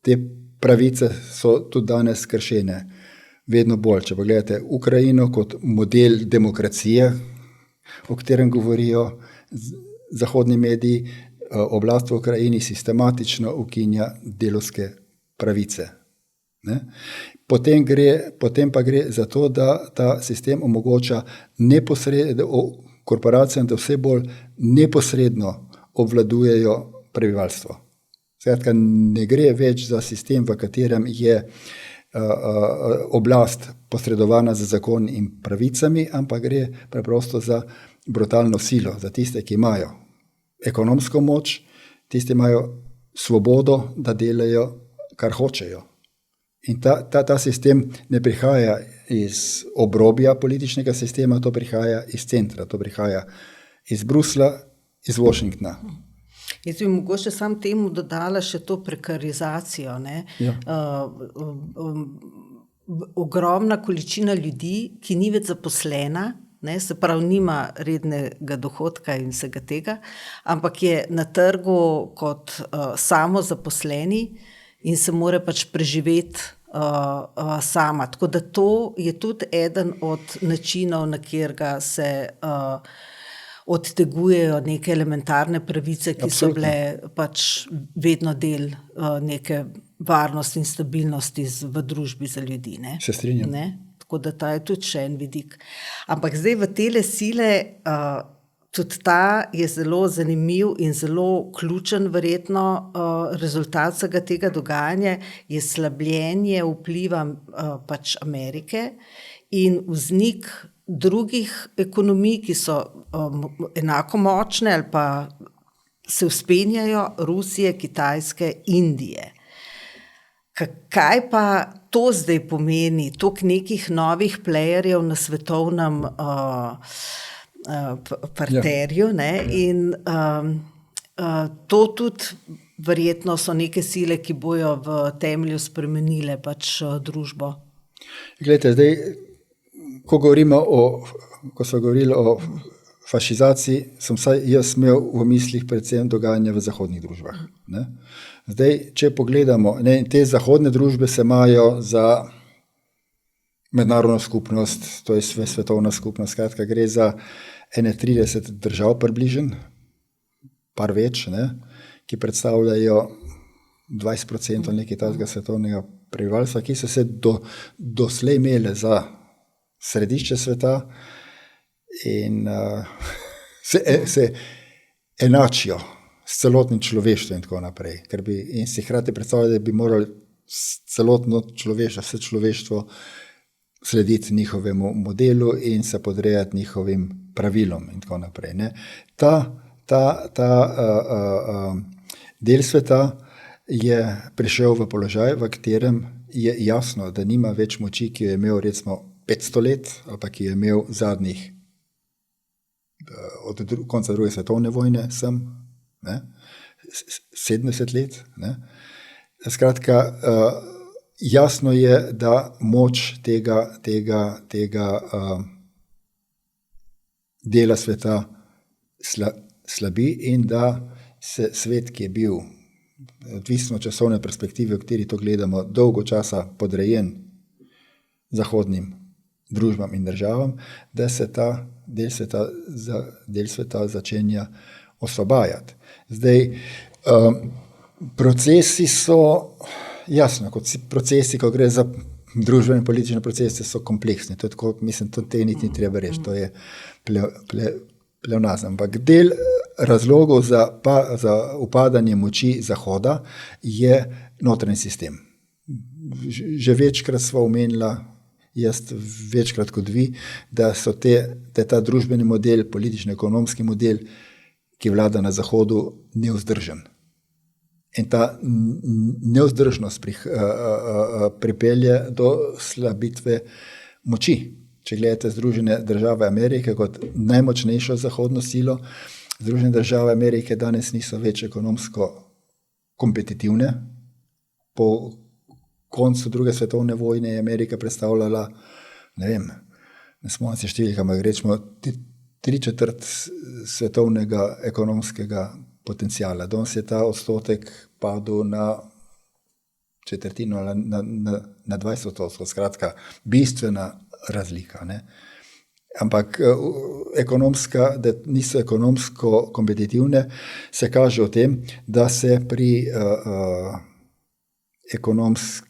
Te pravice so tudi danes kršene vedno bolj. Če pogledate Ukrajino kot model demokracije, o katerem govorijo zahodni mediji, oblast v Ukrajini sistematično ukinja delavske pravice. Ne? Potem pa gre za to, da ta sistem omogoča korporacijam, da vse bolj neposredno obvladujejo prebivalstvo. Skratka, ne gre več za sistem, v katerem je oblast posredovana z zakoni in pravicami, ampak gre preprosto za brutalno silo, za tiste, ki imajo ekonomsko moč, tisti imajo svobodo, da delajo, kar hočejo. In ta sistem ne prihaja iz obrobja političnega sistema, to prihaja iz centra, to prihaja iz Bruslja, iz Washingtona. Jaz bi mogoče sam temu dodala še to prekarizacijo. Ja. Ogromna količina ljudi, ki ni več zaposlena, se pravi nima rednega dohodka in vsega tega, ampak je na trgu kot samozaposleni in se mora pač preživeti sama. Tako da to je tudi eden od načinov, na katerega se odtegujejo neke elementarne pravice, ki so bile pač vedno del neke varnosti in stabilnosti v družbi za ljudi. Se strinjam. Tako da ta je tudi še en vidik. Ampak zdaj v tele sile, tudi ta je zelo zanimiv in zelo ključen verjetno rezultat vsega tega dogajanja je slabljenje vpliva pač Amerike in vznik drugih ekonomij, ki so enako močne ali pa se vzpenjajo, Rusije, Kitajske, Indije. Kaj pa to zdaj pomeni, toliko nekih novih playerjev na svetovnem parterju, in to tudi verjetno so neke sile, ki bojo v temelju spremenile pač družbo. Glejte, zdaj, ko so govorili o fašizaciji, sem vsaj jaz imel v mislih predvsem dogajanje v zahodnih družbah. Ne? Zdaj, če pogledamo, te zahodne družbe se imajo za mednarodno skupnost, to je svetovna skupnost, skratka gre za 31 držav približno, par več, ki predstavljajo 20% nekaj tazga svetovnega prebivalstva, ki so se doslej imele za središče sveta in se enačijo s celotnim človeštvom in tako naprej. In si hkrati predstavljati, da bi morali celotno človeštvo, vse človeštvo slediti njihovemu modelu in se podrejati njihovim pravilom in tako naprej. Ta del sveta je prišel v položaj, v katerem je jasno, da nima več moči, ki jo je imel recimo 500 let, ali pa ki je imel zadnjih od konca druge svetovne vojne 70 let. Skratka, jasno je, da moč tega dela sveta slabi in da se svet, ki je bil odvisno od časovne perspektive, v kateri to gledamo, dolgo časa podrejen zahodnim družbam in državam, da se ta del sveta začenja osvobajati. Zdaj, procesi so, jasno, kot procesi, ko gre za družbene in politične procese, so kompleksni. To je tako, mislim, to te niti ni treba reči, to je pleonazem. Ampak del razlogov za upadanje moči Zahoda je notranji sistem. Že večkrat sva omenila, jaz večkrat kot vi, da so ta družbeni model, politično-ekonomski model, ki vlada na Zahodu, nevzdržen. In ta nevzdržnost pripelje do slabitve moči. Če gledate Združene države Amerike kot najmočnejšo zahodno silo, Združene države Amerike danes niso več ekonomsko kompetitivne. Po koncu druge svetovne vojne je Amerika predstavljala, ne smo se številka, ampak rečemo 3/4 svetovnega ekonomskega potencijala. Danes je ta odstotek padel na četrtino, na 20%, skratka, bistvena razlika. Ampak da niso ekonomsko kompetitivne, se kaže v tem, da se pri ekonomski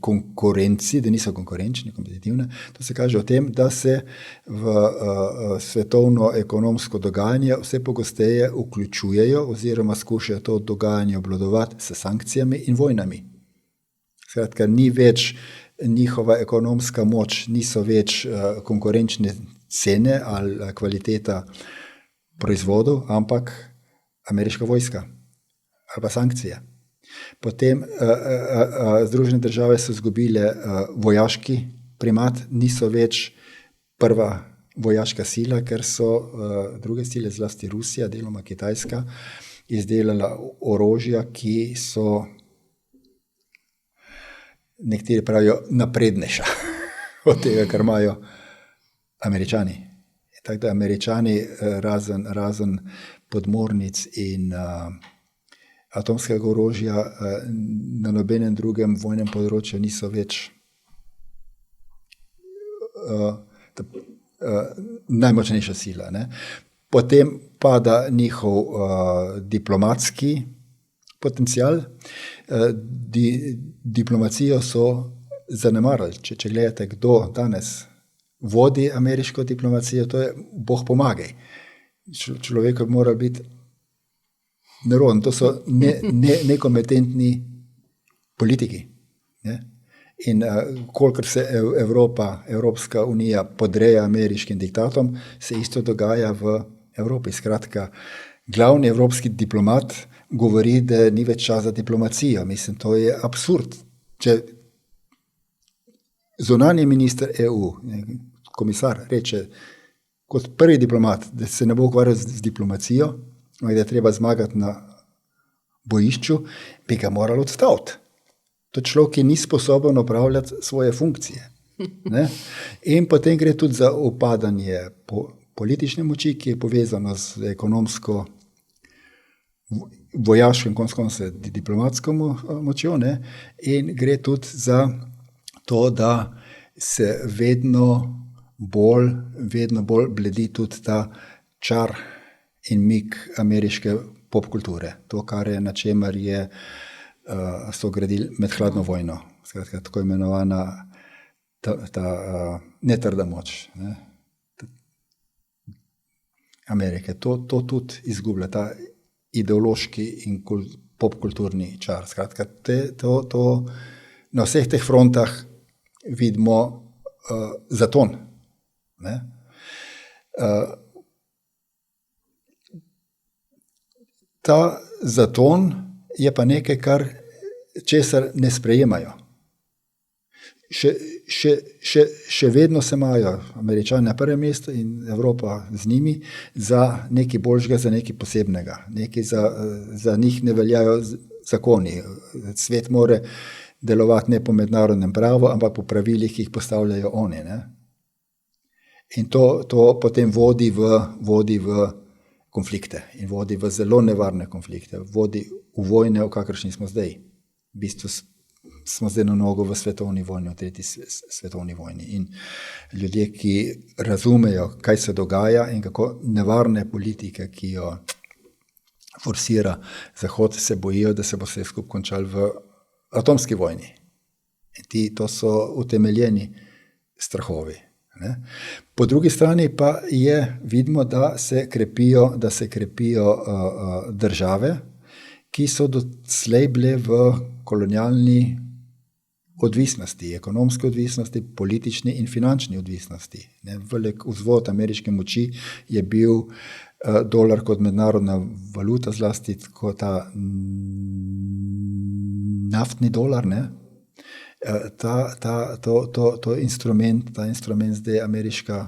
konkurenci, da niso konkurenčne, kompetitivne. To se kaže o tem, da se v svetovno ekonomsko dogajanje vse pogosteje vključujejo oziroma skušajo to dogajanje obvladovati s sankcijami in vojnami. Skratka, ni več njihova ekonomska moč, niso več konkurenčne cene ali kvaliteta proizvodov, ampak ameriška vojska ali pa sankcije. Potem Združene države so izgubile vojaški primat, niso več prva vojaška sila, ker so druge sile, zlasti Rusija, deloma Kitajska, izdelala orožja, ki so, nekateri pravijo, naprednejša od tega, kar imajo Američani. Tako da Američani razen podmornic in atomskega orožja na nobenem drugem vojnem področju niso več najmočnejša sila. Ne? Potem pada njihov diplomatski potencial. Diplomacijo so zanemarili. Če gledate, kdo danes vodi ameriško diplomacijo, to je Bog pomagaj. Človek mora biti neroden. To so nekompetentni politiki. Ne? In kolikor se Evropska unija podreja ameriškim diktatom, se isto dogaja v Evropi. Skratka, glavni evropski diplomat govori, da ni več čas za diplomacijo. Mislim, to je absurd. Če zunanji minister EU, komisar, reče kot prvi diplomat, da se ne bo ukvarjal z diplomacijo, da je treba zmagati na bojišču, bi ga morali odstaviti. To človek, ki ni sposoben upravljati svoje funkcije. Ne? In potem gre tudi za upadanje politične moči, ki je povezano z ekonomsko, vojaško in konec diplomatsko močjo. Ne? In gre tudi za to, da se vedno bolj bledi tudi ta čar in mik ameriške popkulture. To, kar je, na čemer so gradili med hladno vojno. Skratka, tako imenovana netrda moč. Ne? Amerike. To tudi izgublja, ta ideološki in popkulturni čar. Skratka, to na vseh teh frontah vidimo zaton. Ne? Ta zaton je pa nekaj, česar ne sprejemajo. Še vedno se imajo Američani na prvem mestu in Evropa z njimi za nekaj boljšega, za nekaj posebnega. Za njih ne veljajo zakoni. Svet mora delovati ne po mednarodnem pravu, ampak po pravilih, ki jih postavljajo oni. Ne? In to potem vodi v konflikte in vodi v zelo nevarne konflikte, vodi v vojne, v kakršni smo zdaj. V bistvu smo zdaj na nogo v svetovni vojni, v tretji svetovni vojni. In ljudje, ki razumejo, kaj se dogaja in kako nevarne politike, ki jo forsira Zahod, se bojijo, da se bo vse skupaj končalo v atomski vojni. In to so utemeljeni strahovi. Ne? Po drugi strani pa vidimo, da se krepijo države, ki so doslej bile v kolonialni odvisnosti, ekonomske odvisnosti, politični in finančni odvisnosti. Velik vzvod ameriške moči je bil dolar kot mednarodna valuta, zlasti kot ta naftni dolar. Ne? Ta instrument zdaj ameriška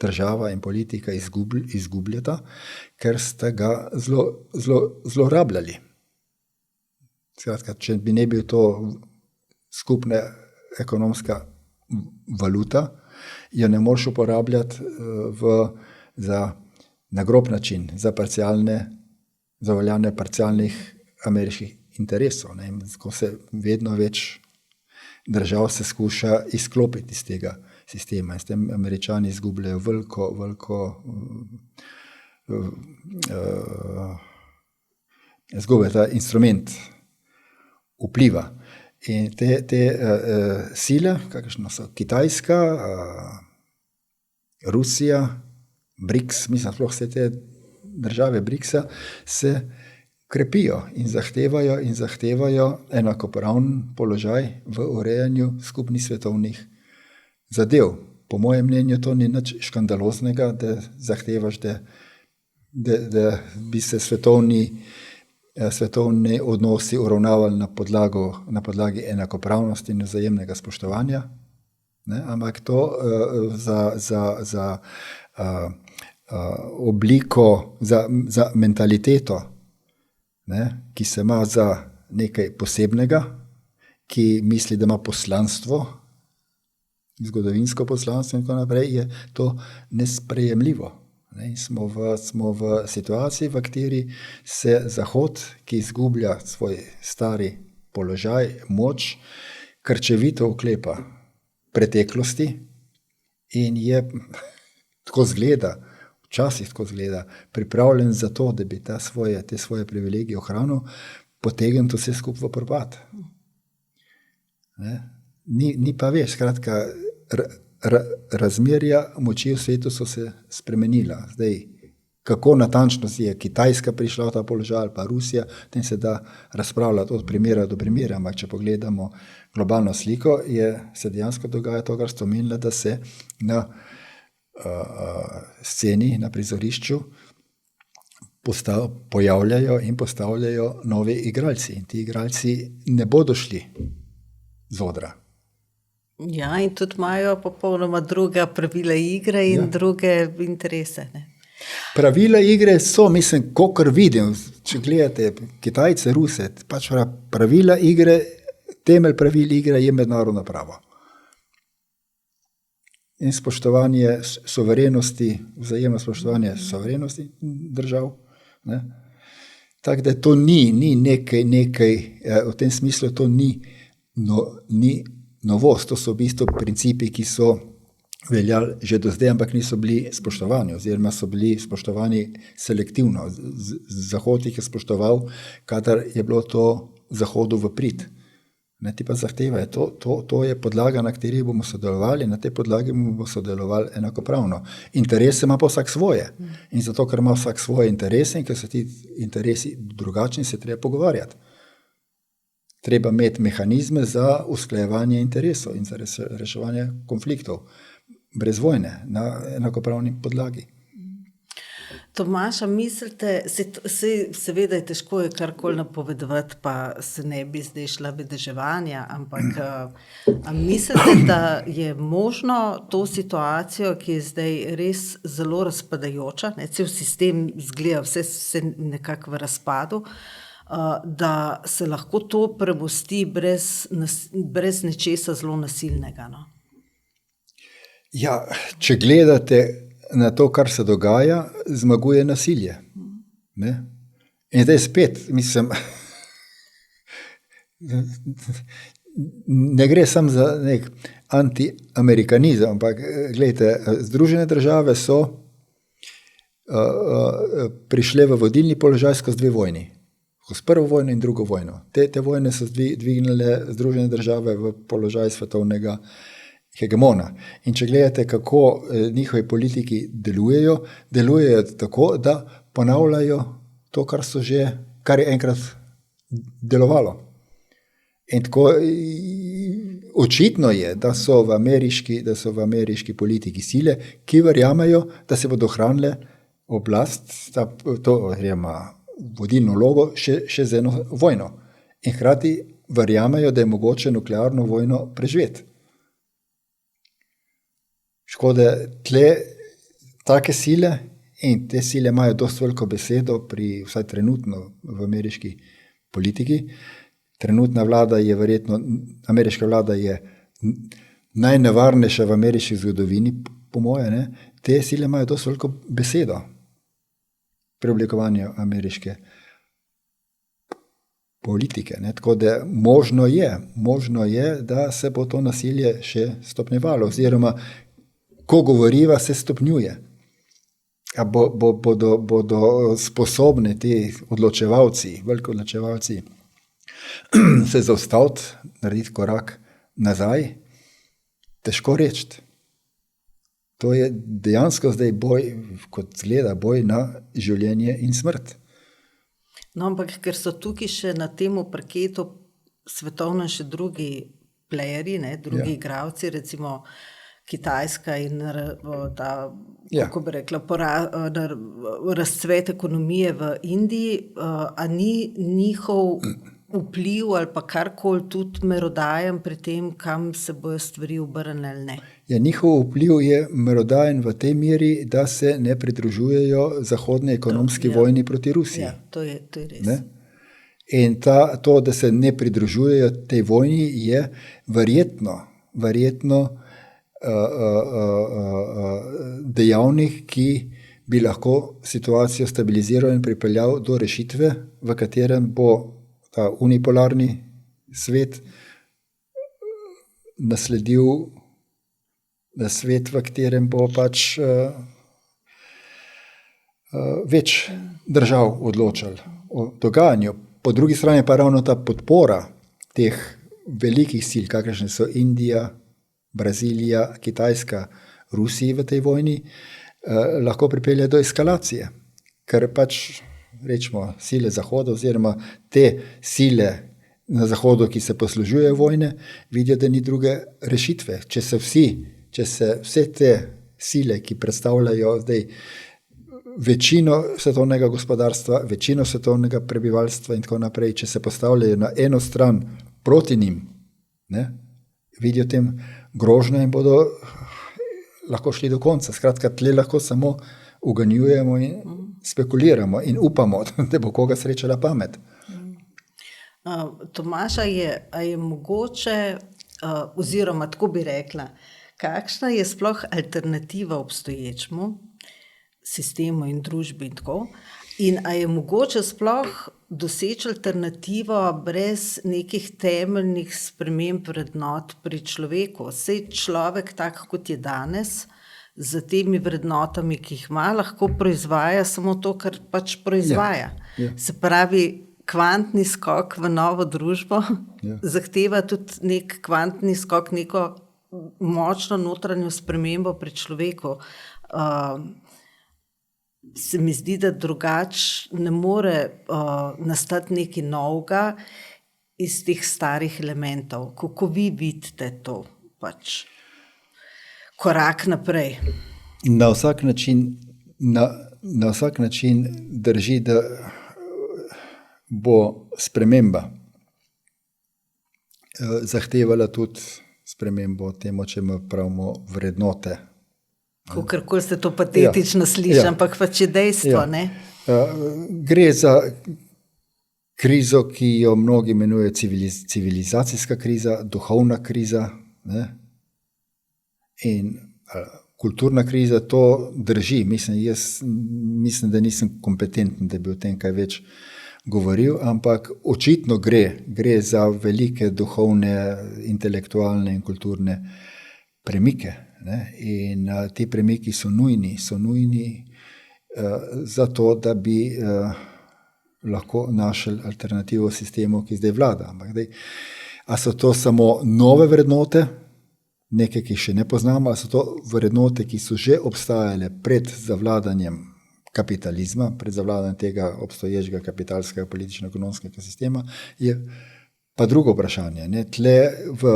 država in politika izgubljata, ker ste ga zlorabljali. Skratka, če bi ne bil to skupna ekonomska valuta, jo ne moreš uporabljati na grob način, za uveljavljanje parcialnih ameriških interesov. Ne? Ko se vedno več držav se skuša izklopiti iz tega sistema. In s tem Američani izgubljajo veliko izgubljajo ta instrument vpliva. In te sile, kakšno so Kitajska, Rusija, BRICS, mislim, sploh vse te države BRICS-a se krepijo in zahtevajo enakopraven položaj v urejanju skupnih svetovnih zadev. Po mojem mnenju to ni nič škandaloznega, da zahtevaš, da bi se svetovni odnosi uravnavali na podlagi enakopravnosti in vzajemnega spoštovanja, ne? Ampak to za obliko, za mentaliteto, ne? Ki se ima za nekaj posebnega, ki misli, da ima poslanstvo, zgodovinsko poslanstvo in tako naprej, je to nesprejemljivo. Ne? Smo v situaciji, v kateri se Zahod, ki izgublja svoj stari položaj, moč, krčevito oklepa preteklosti in je, tako zgleda, včasih tako zgleda, pripravljen za to, da bi te svoje privilegije ohranil, potegnil to vse skupaj v propad. Ni pa več, skratka, razmerja moči v svetu so se spremenila. Zdaj, kako natančno je Kitajska prišla v ta položaj ali pa Rusija, tem se da razpravljati od primera do primera, ampak če pogledamo globalno sliko, se dejansko dogaja to, kar ste omenili, da se na sceni, na prizorišču pojavljajo in postavljajo novi igralci. In ti igralci ne bodo šli z odra. Ja, in tudi imajo popolnoma druga pravila igre in druge interese. Ne? Pravila igre so, mislim, kakor vidim, če gledate Kitajce, Ruse, pač pravila igre, temelj pravil igre je mednarodno pravo. In spoštovanje suverenosti, vzajemno spoštovanje suverenosti držav. Ne? Tako da to ni nekaj, v tem smislu to ni novost, to so v bistvu principi, ki so veljali že do zdaj, ampak niso bili spoštovani, oziroma so bili spoštovani selektivno. Zahod jih je spoštoval, kadar je bilo to Zahodu v prid. Ne, ti pa zahtevajo, to je podlaga, na kateri bomo sodelovali, na tej podlagi bomo sodelovali enakopravno. Interese ima pa vsak svoje. In zato, ker ima vsak svoje interese in ker so ti interesi drugačni, se treba pogovarjati. Treba imeti mehanizme za usklajevanje interesov in za reševanje konfliktov brez vojne na enakopravni podlagi. Tomaž, mislite, seveda je težko karkoli napovedovati, pa se ne bi zdaj šla vedeževanja, ampak mislite, da je možno to situacijo, ki je zdaj res zelo razpadajoča, ne, cel sistem izgleda vse nekako v razpadu, da se lahko to premosti brez nečesa zelo nasilnega? No? Ja, če gledate na to, kar se dogaja, zmaguje nasilje. Ne? In zdaj spet, mislim, ne gre samo za nek anti-amerikanizem, ampak gledajte, Združene države so prišle v vodilni položaj skozi dve vojni. Skozi prvo vojno in drugo vojno. Te vojne so dvignile Združene države v položaj svetovnega hegemona. In če gledate, kako njihovi politiki delujejo tako, da ponavljajo to, kar je enkrat delovalo. In tako očitno je, da so v ameriški politiki sile, ki verjamejo, da se bodo ohranile oblast, vodilno vlogo še z eno vojno. In hkrati verjamejo, da je mogoče nuklearno vojno preživeti. Škoda, take sile, in te sile imajo dosti veliko besedo vsaj trenutno v ameriški politiki. Trenutna vlada je verjetno, ameriška vlada je najnevarnejša v ameriški zgodovini, po moje, ne? Te sile imajo dosti veliko besedo pri oblikovanju ameriške politike. Ne? Tako da možno je, da se bo to nasilje še stopnjevalo, oziroma ko govoriva, se stopnjuje. Bodo sposobni ti odločevalci, veliki odločevalci se zaustaviti, narediti korak nazaj, težko reči. To je dejansko zdaj boj, kot zgleda, boj na življenje in smrt. No, ampak ker so tukaj še na tem parketu svetovno še drugi playerji, drugi igralci, recimo Kitajska in ta, kako bi rekla, razcvet ekonomije v Indiji, a ni njihov vpliv ali pa karkoli tudi merodajen pri tem, kam se bojo stvari obrnile ali ne? Ja, njihov vpliv je merodajen v tej meri, da se ne pridružujejo zahodne ekonomski vojni proti Rusiji. Ja, to je res. Ne? In to, da se ne pridružujejo tej vojni, je verjetno dejavnik, ki bi lahko situacijo stabiliziral in pripeljal do rešitve, v katerem bo ta unipolarni svet nasledil svet, v katerem bo pač več držav odločal o dogajanju. Po drugi strani pa ravno ta podpora teh velikih sil, kakršne so Indija, Brazilija, Kitajska, Rusiji v tej vojni, lahko pripelje do eskalacije, ker pač rečemo sile Zahoda oziroma te sile na Zahodu, ki se poslužujejo vojne, vidijo, da ni druge rešitve. Če se vse te sile, ki predstavljajo zdaj večino svetovnega gospodarstva, večino svetovnega prebivalstva in tako naprej, če se postavljajo na eno stran proti njim, vidijo tem grožnjo in bodo lahko šli do konca. Skratka, tle lahko samo uganjujemo in spekuliramo in upamo, da bo koga srečala pamet. Tomaž, a je mogoče, oziroma tako bi rekla, kakšna je sploh alternativa obstoječemu sistemu in družbi in tako? In a je mogoče sploh doseči alternativo brez nekih temeljnih sprememb vrednot pri človeku? Saj človek tak, kot je danes, z temi vrednotami, ki jih ima, lahko proizvaja samo to, kar pač proizvaja. Ja. Se pravi, kvantni skok v novo družbo zahteva tudi nek kvantni skok, neko močno notranjo spremembo pri človeku. Se mi zdi, da drugače ne more nastati nekaj novega iz teh starih elementov. Kako vi vidite to pač? Korak naprej. Na vsak način drži, da bo sprememba zahtevala tudi spremembo temu, čemu pravimo vrednote. Kakorkoli se to patetično sliši, ampak pač je dejstvo, ne? Gre za krizo, ki jo mnogi imenujejo civilizacijska kriza, duhovna kriza, ne? In kulturna kriza, to drži. Mislim, da nisem kompetenten, da bi o tem kaj več govoril, ampak očitno gre za velike duhovne, intelektualne in kulturne premike. Ne? In ti premiki so nujni zato, da bi lahko našli alternativo sistemu, ki zdaj vlada. Ampak a so to samo nove vrednote, nekaj, ki še ne poznamo, a so to vrednote, ki so že obstajale pred zavladanjem kapitalizma, pred zavladanjem tega obstoječega kapitalskega politično-ekonomskega sistema, je pa drugo vprašanje. Ne? Tle v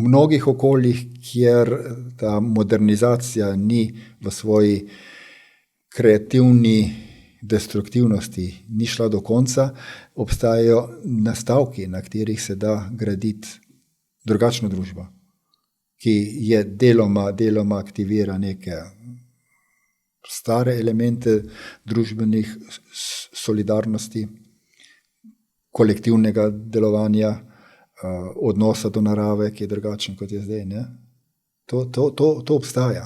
mnogih okoljih, kjer ta modernizacija ni v svoji kreativni destruktivnosti ni šla do konca, obstajajo nastavki, na katerih se da graditi drugačno družbo, ki je deloma aktivira neke stare elemente družbenih solidarnosti, kolektivnega delovanja, odnosa do narave, ki je drugačen, kot je zdaj. Ne? To obstaja.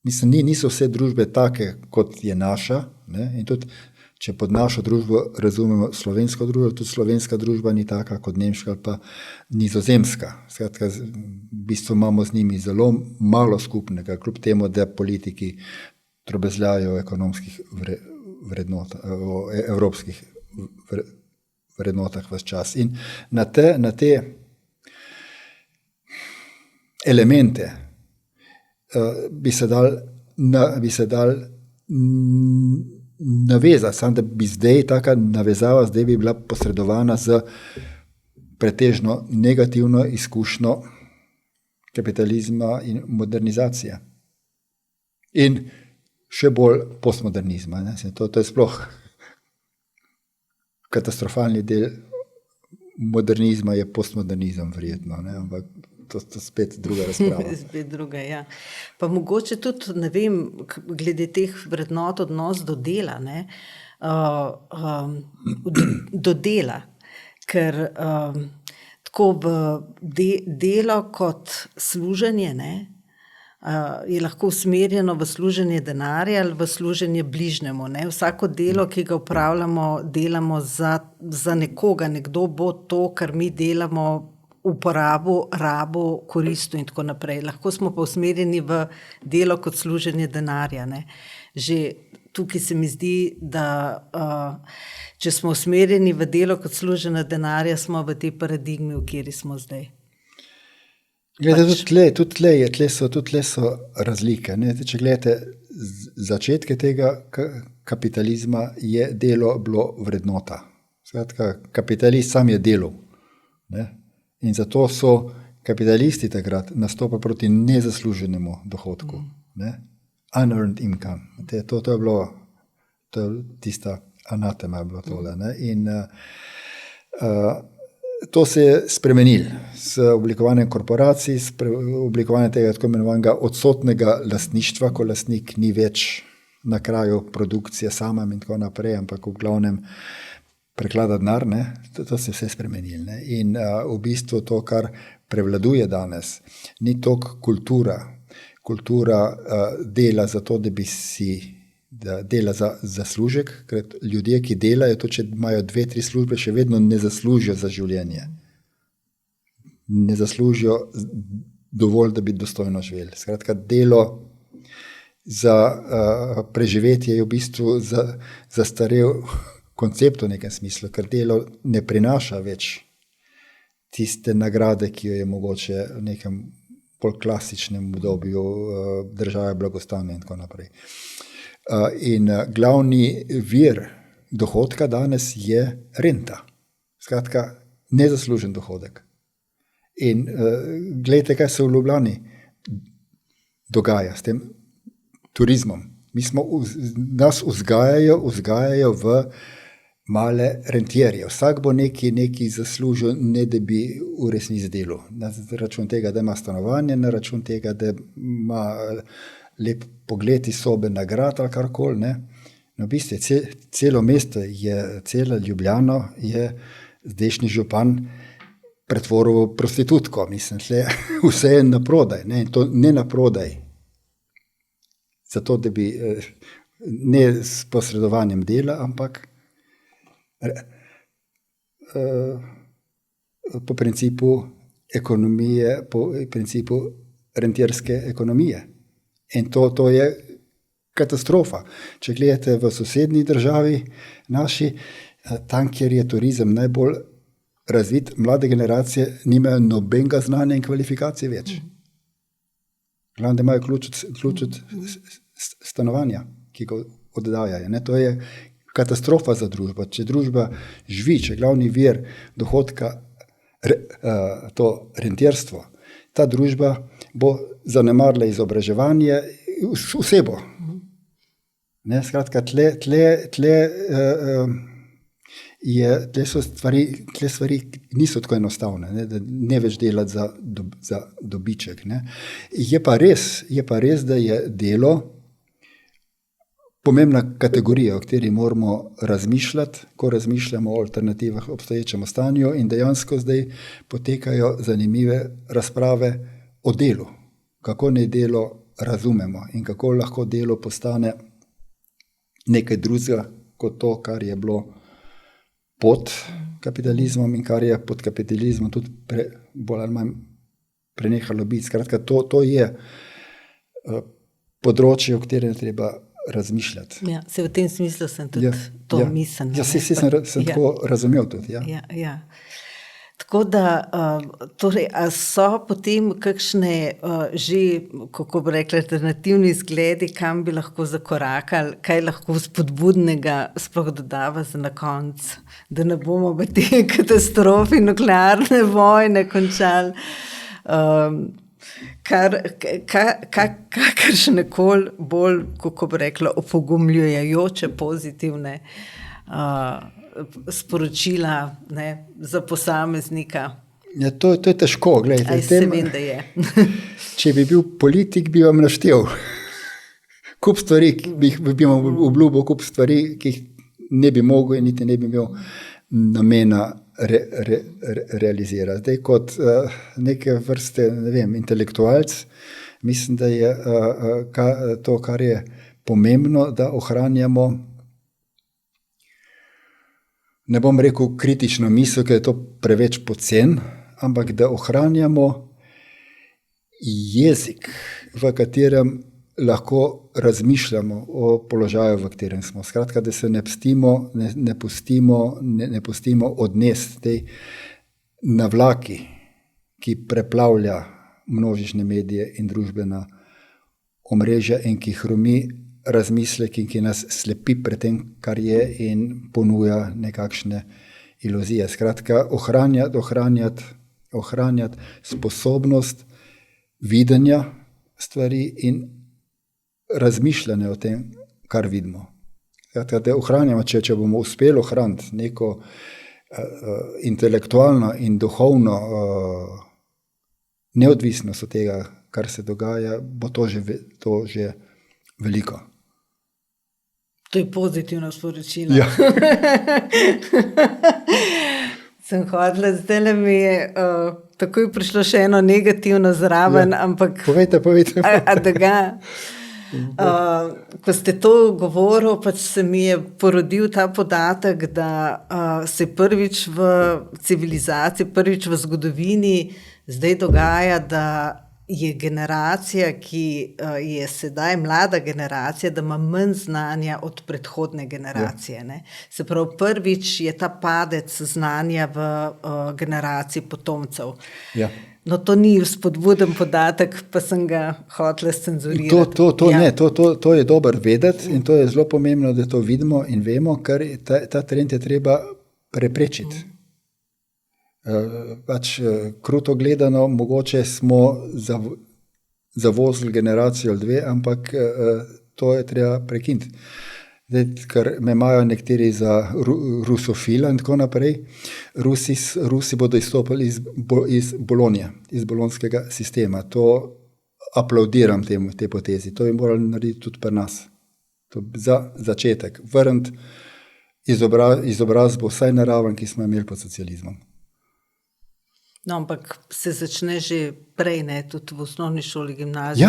Mislim, niso vse družbe take, kot je naša. Ne? In tudi, če pod našo družbo razumemo slovensko družbo, tudi slovenska družba ni taka kot nemška ali pa nizozemska. Skratka, v bistvu imamo z njimi zelo malo skupnega, kljub temu, da politiki trobezljajo o ekonomskih vrednotah, o evropskih vrednotah vse čas. In na te elemente bi se dal navezati, samo da bi zdaj taka navezava zdaj bi bila posredovana z pretežno negativno izkušnjo kapitalizma in modernizacije. In še bolj postmodernizma. Ne? To je sploh katastrofalni del modernizma je postmodernizem verjetno, ne? Ampak to spet druga razprava. Spet druga, ja. Pa mogoče tudi, ne vem, glede teh vrednot odnos do dela, ne? Do dela, ker tako delo kot služenje, ne? Je lahko usmerjeno v služenje denarja ali v služenje bližnjemu. Ne? Vsako delo, ki ga upravljamo, delamo za nekoga. Nekdo bo to, kar mi delamo, uporabo, rabo, koristu in tako naprej. Lahko smo pa usmerjeni v delo kot služenje denarja. Ne? Že tukaj se mi zdi, da če smo usmerjeni v delo kot služenje denarja, smo v tej paradigmi, v kateri smo zdaj. Glede, tudi tle so razlike. Ne? Če gledate začetke tega kapitalizma, je delo bilo vrednota. Skratka, kapitalist sam je delal. Ne? In zato so kapitalisti takrat nastopili proti nezasluženemu dohodku. Ne? Unearned income. To je bilo, to je tista anatema je bilo tole. Ne? In to se je spremenilo s oblikovanjem korporacij, s oblikovanjem tega tako imenovanega odsotnega lastništva, ko lastnik ni več na kraju produkcije samem in tako naprej, ampak v glavnem preklada denar, ne? To se je vse spremenilo. Ne? In v bistvu to, kar prevladuje danes, ni toliko kultura dela za to, da dela za zaslužek, ker ljudje, ki delajo, to, če imajo 2-3 službe, še vedno ne zaslužijo za življenje. Ne zaslužijo dovolj, da bi dostojno živeli. Skratka, delo za preživetje je v bistvu zastarel koncept v nekem smislu, ker delo ne prinaša več tiste nagrade, ki jo je mogoče v nekem bolj klasičnem obdobju države blagostanja in tako naprej. In glavni vir dohodka danes je renta. Skratka, nezaslužen dohodek. In gledajte, kaj se v Ljubljani dogaja s tem turizmom. Nas vzgajajo v male rentierje. Vsak bo nekaj zaslužil, ne da bi v resnici delal. Na račun tega, da ima stanovanje, na račun tega, da ima lep pogled iz sobe, nagrad ali karkoli. Ne? No, v bistvu celo mesto, cela Ljubljana je zdajšnji župan pretvoril v prostitutko. Mislim, vse je na prodaj. Ne? In to ne na prodaj. Zato, da bi ne s posredovanjem dela, ampak po principu ekonomije, po principu rentierske ekonomije. In to je katastrofa. Če gledate v sosednji državi naši, tam, kjer je turizem najbolj razvit, mlade generacije nimajo nobenega znanja in kvalifikacije več. Glavno, da imajo ključ od stanovanja, ki ga oddajajo. Ne? To je katastrofa za družbo. Če družba živi, če glavni vir dohodka to rentierstvo, ta družba bo zanemarila izobraževanje, vse bo. Ne, skratka, tle stvari niso tako enostavne, ne, da ne več delati za dobiček. Ne. Je pa res, da je delo pomembna kategorija, o kateri moramo razmišljati, ko razmišljamo o alternativah obstoječemu stanju, in dejansko zdaj potekajo zanimive razprave o delu. Kako naj delo razumemo in kako lahko delo postane nekaj drugega kot to, kar je bilo pod kapitalizmom in kar je pod kapitalizmom tudi bolj ali manj prenehalo biti. Skratka, to je področje, o katerem treba razmišljati. Ja, se v tem smislu sem tudi to mislila. Ja, sem tako razumel tudi. Ja. Ja. Tako da, torej, a so potem kakšne že, kako bi rekla, alternativni izgledi, kam bi lahko zakorakali, kaj lahko spodbudnega sploh dodava za na konec, da ne bomo v te katastrofi nuklearne vojne končali, kakršnekoli bolj, kako bi rekla, opogumljujoče, pozitivne sporočila, ne, za posameznika. Ja, to je težko, gledajte. Se vem, da je. Če bi bil politik, bi vam naštel kup stvari, bi vam obljubil kup stvari, ki jih ne bi mogel in niti ne bi imel namena realizirati. Zdaj, kot neke vrste, ne vem, intelektualc, mislim, da je to, kar je pomembno, da ohranjamo, ne bom rekel kritično misel, ker je to preveč pocen, ampak da ohranjamo jezik, v katerem lahko razmišljamo o položaju, v katerem smo. Skratka, da se ne pustimo odnesti tej navlaki, ki preplavlja množične medije in družbena omrežja in ki hromi razmislek in ki nas slepi pred tem, kar je in ponuja nekakšne iluzije. Skratka, ohranjati sposobnost videnja stvari in razmišljanja o tem, kar vidimo. Skratka, da ohranjamo, če bomo uspeli ohraniti neko intelektualno in duhovno neodvisnost od tega, kar se dogaja, bo to že veliko. To je pozitivno sporočilo. Ja. Sem hodila, zdaj mi je takoj prišlo še eno negativno zraven, ampak... Povejte. Ko ste to govoril, pač se mi je porodil ta podatek, da se prvič v civilizaciji, prvič v zgodovini zdaj dogaja, da je generacija, ki je sedaj mlada generacija, da ima manj znanja od predhodne generacije. Ne? Se pravi, prvič je ta padec znanja v generaciji potomcev. Ja. No, to ni spodbuden podatek, pa sem ga hotela scenzurirati. To je dobro vedeti in to je zelo pomembno, da to vidimo in vemo, ker ta trend je treba preprečiti. Kruto gledano, mogoče smo zavozili generacijo ali dve, ampak to je treba prekiniti. Zdaj, ker me imajo nekateri za rusofila in tako naprej, Rusi bodo izstopili iz Bolonije, iz bolonskega sistema. To aplaudiram tej potezi. To bi morali narediti tudi pri nas. To za začetek. Vrniti izobrazbo vsaj na raven, ki smo imeli pod socializmom. No, ampak se začne že prej, ne, tudi v osnovni šoli, gimnaziji.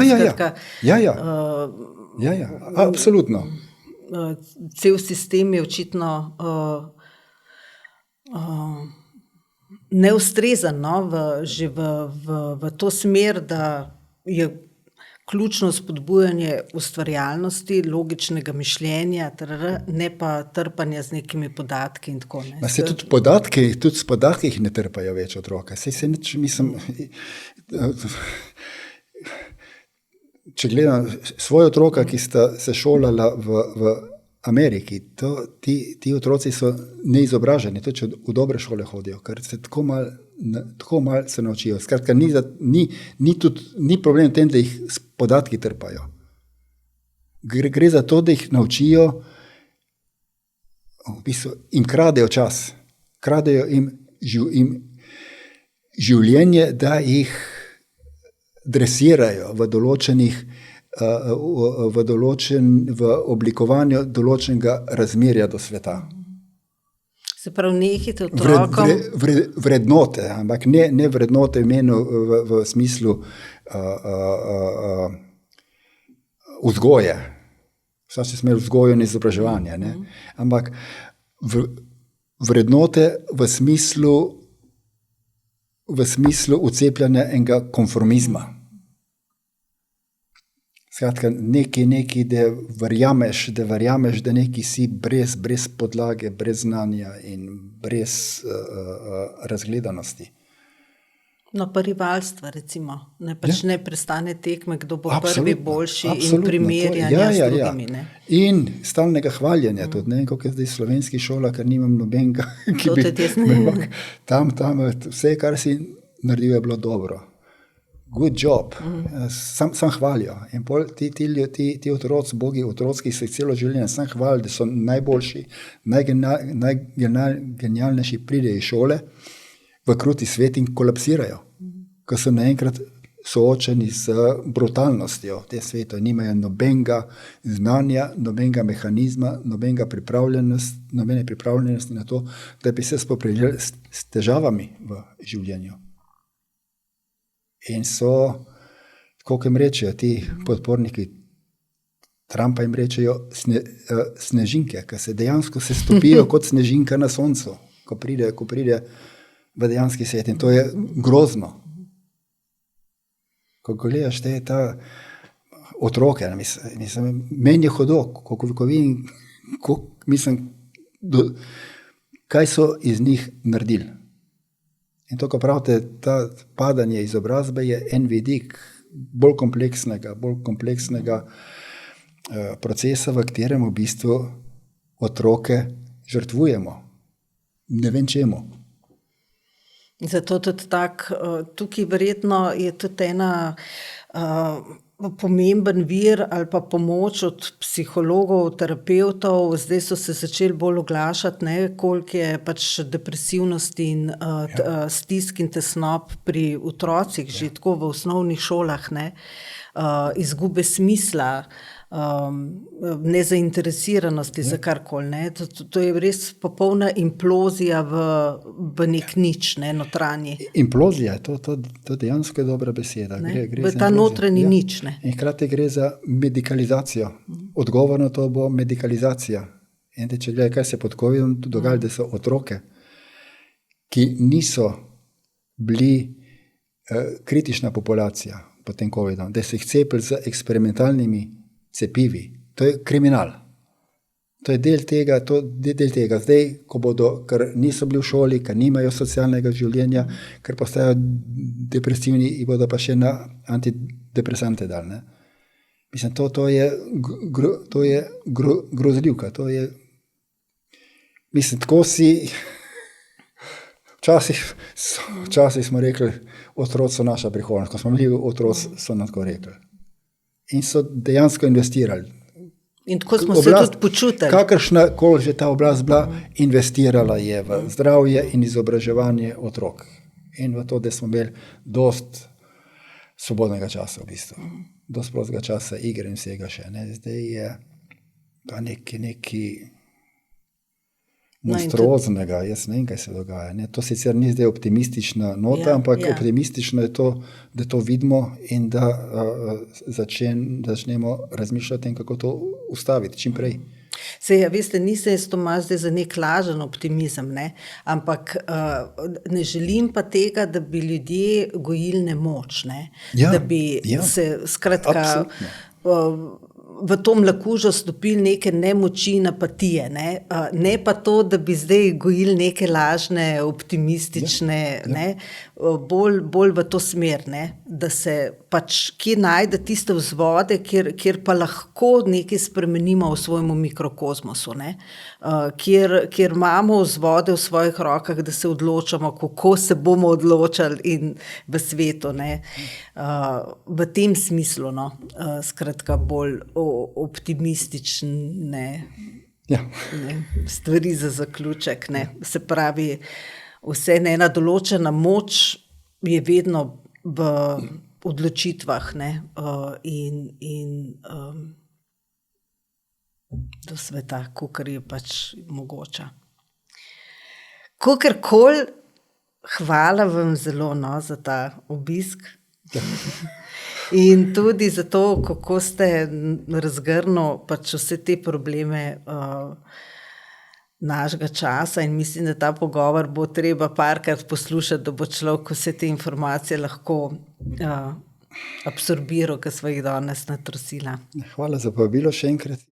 Ja, absolutno. Cel sistem je očitno neustrezan, že v to smer, da je ključno spodbujanje ustvarjalnosti, logičnega mišljenja, ne pa trpanja z nekimi podatki in tako ne. Tudi s podatki ne trpajo več otroka. Če gledam svoje otroka, ki sta se šolala v Ameriki, ti otroci so neizobraženi, tudi če v dobre šole hodijo, ker se tako malo se naučijo. Skratka, ni problem v tem, da jih s podatki trpajo. Gre za to, da jih naučijo, v bistvu jim kradejo čas, kradejo jim življenje, da jih dresirajo v oblikovanju določenega razmerja do sveta. Se pravi, nehite otrokom... Vrednote, ampak ne vrednote v smislu vzgoje. Vsak se smel vzgojo in izobraževanje, ne? Ampak vrednote v smislu ucepljanja enega konformizma. Skratka, nekaj, da verjameš, da neki si brez podlage, brez znanja in brez razgledanosti. No, pa rivalstva, recimo. Ne prestane tekme, kdo bo prvi boljši in absolutno, primerjanja s drugimi. Ne? In stalnega hvaljenja tudi, ne, kako je zdaj slovenski šola, ker nimam nobenega, ki bi tam vse, kar si naredil, je bilo dobro. Good job. Sam hvalijo. In pol ti otroci, bogi otroci, ki se celo življenje sam hvalijo, da so najboljši, najgenialnejši, pridejo iz šole v kruti svet in kolapsirajo. Ko so naenkrat soočeni z brutalnostjo te sveta, nimajo nobenega znanja, nobenega mehanizma, nobene pripravljenosti na to, da bi se spoprijeli s težavami v življenju. In so, kako jim rečejo ti podporniki Trumpa, jim rečejo snežinke, ki se dejansko stopijo kot snežinka na soncu, ko pride v dejanski svet. In to je grozno. Ko gledaš ta otroke, meni je hudo, ko vidim, kaj so iz njih naredili. In to, ko pravite, ta padanje izobrazbe je en vidik bolj kompleksnega procesa, v katerem v bistvu otroke žrtvujemo. Ne vem čemu. Zato tudi tukaj verjetno je tudi ena pomemben vir ali pa pomoč od psihologov, terapevtov. Zdaj so se začeli bolj oglašati, koliko je pač depresivnosti in stisk in tesnob pri otrocih, že tako v osnovnih šolah, izgube smisla, nezainteresiranosti za karkoli. To je res popolna implozija v nek nič, notranji. Implozija, to dejansko je dobra beseda. Gre ta notranji nič. In hkrati gre za medikalizacijo. Odgovor na to bo medikalizacija. In če gledaj, kaj se pod COVID-om dogaja, da so otroke, ki niso bili kritična populacija pod tem COVID-om, da so jih cepili z eksperimentalnimi cepivi. To je kriminal. To je del tega. Zdaj, ko bodo, ker niso bili v šoli, ker nimajo socialnega življenja, ker postajajo depresivni in bodo pa še na antidepresante dali. Mislim, to je grozljivka. Mislim, tako si včasih smo rekli, otroci so naša prihodnost. Ko smo bili otroci, so nam tako rekli. In so dejansko investirali. In tako smo se tudi počutili. Kakršna koli že ta oblast bila, investirala je v zdravje in izobraževanje otrok. In v to, da smo imeli dost svobodnega časa v bistvu. Dost prostega časa, igre in vsega še. Zdaj je pa nekaj monstruoznega. Jaz ne vem, kaj se dogaja. To sicer ni zdaj optimistična nota, ampak optimistično je to, da to vidimo in da začnemo razmišljati o tem, kako to ustaviti čim prej. Veste, nisem jaz to malo zdaj za nek lažen optimizem, ampak ne želim pa tega, da bi ljudje gojili nemoč, da bi se skratka v to mlakužo stopili neke nemoči in apatije, ne pa to, da bi zdaj gojili neke lažne, optimistične, bolj v to smer, da se pač kje najde tiste vzvode, kjer pa lahko nekaj spremenimo v svojemu mikrokozmosu, kjer imamo vzvode v svojih rokah, da se odločamo, kako se bomo odločali in v svetu, v tem smislu, skratka bolj optimistične stvari za zaključek. Se pravi, vse ena določena moč je vedno v odločitvah in do sveta, kakor je pač mogoča. Kakorkoli, hvala vam zelo za ta obisk. In tudi za to, kako ste razgrnili pač vse te probleme našega časa, in mislim, da ta pogovor bo treba parkrat poslušati, da bo človek vse te informacije lahko absorbiral, ki smo jih danes natrosila. Hvala za povabilo še enkrat.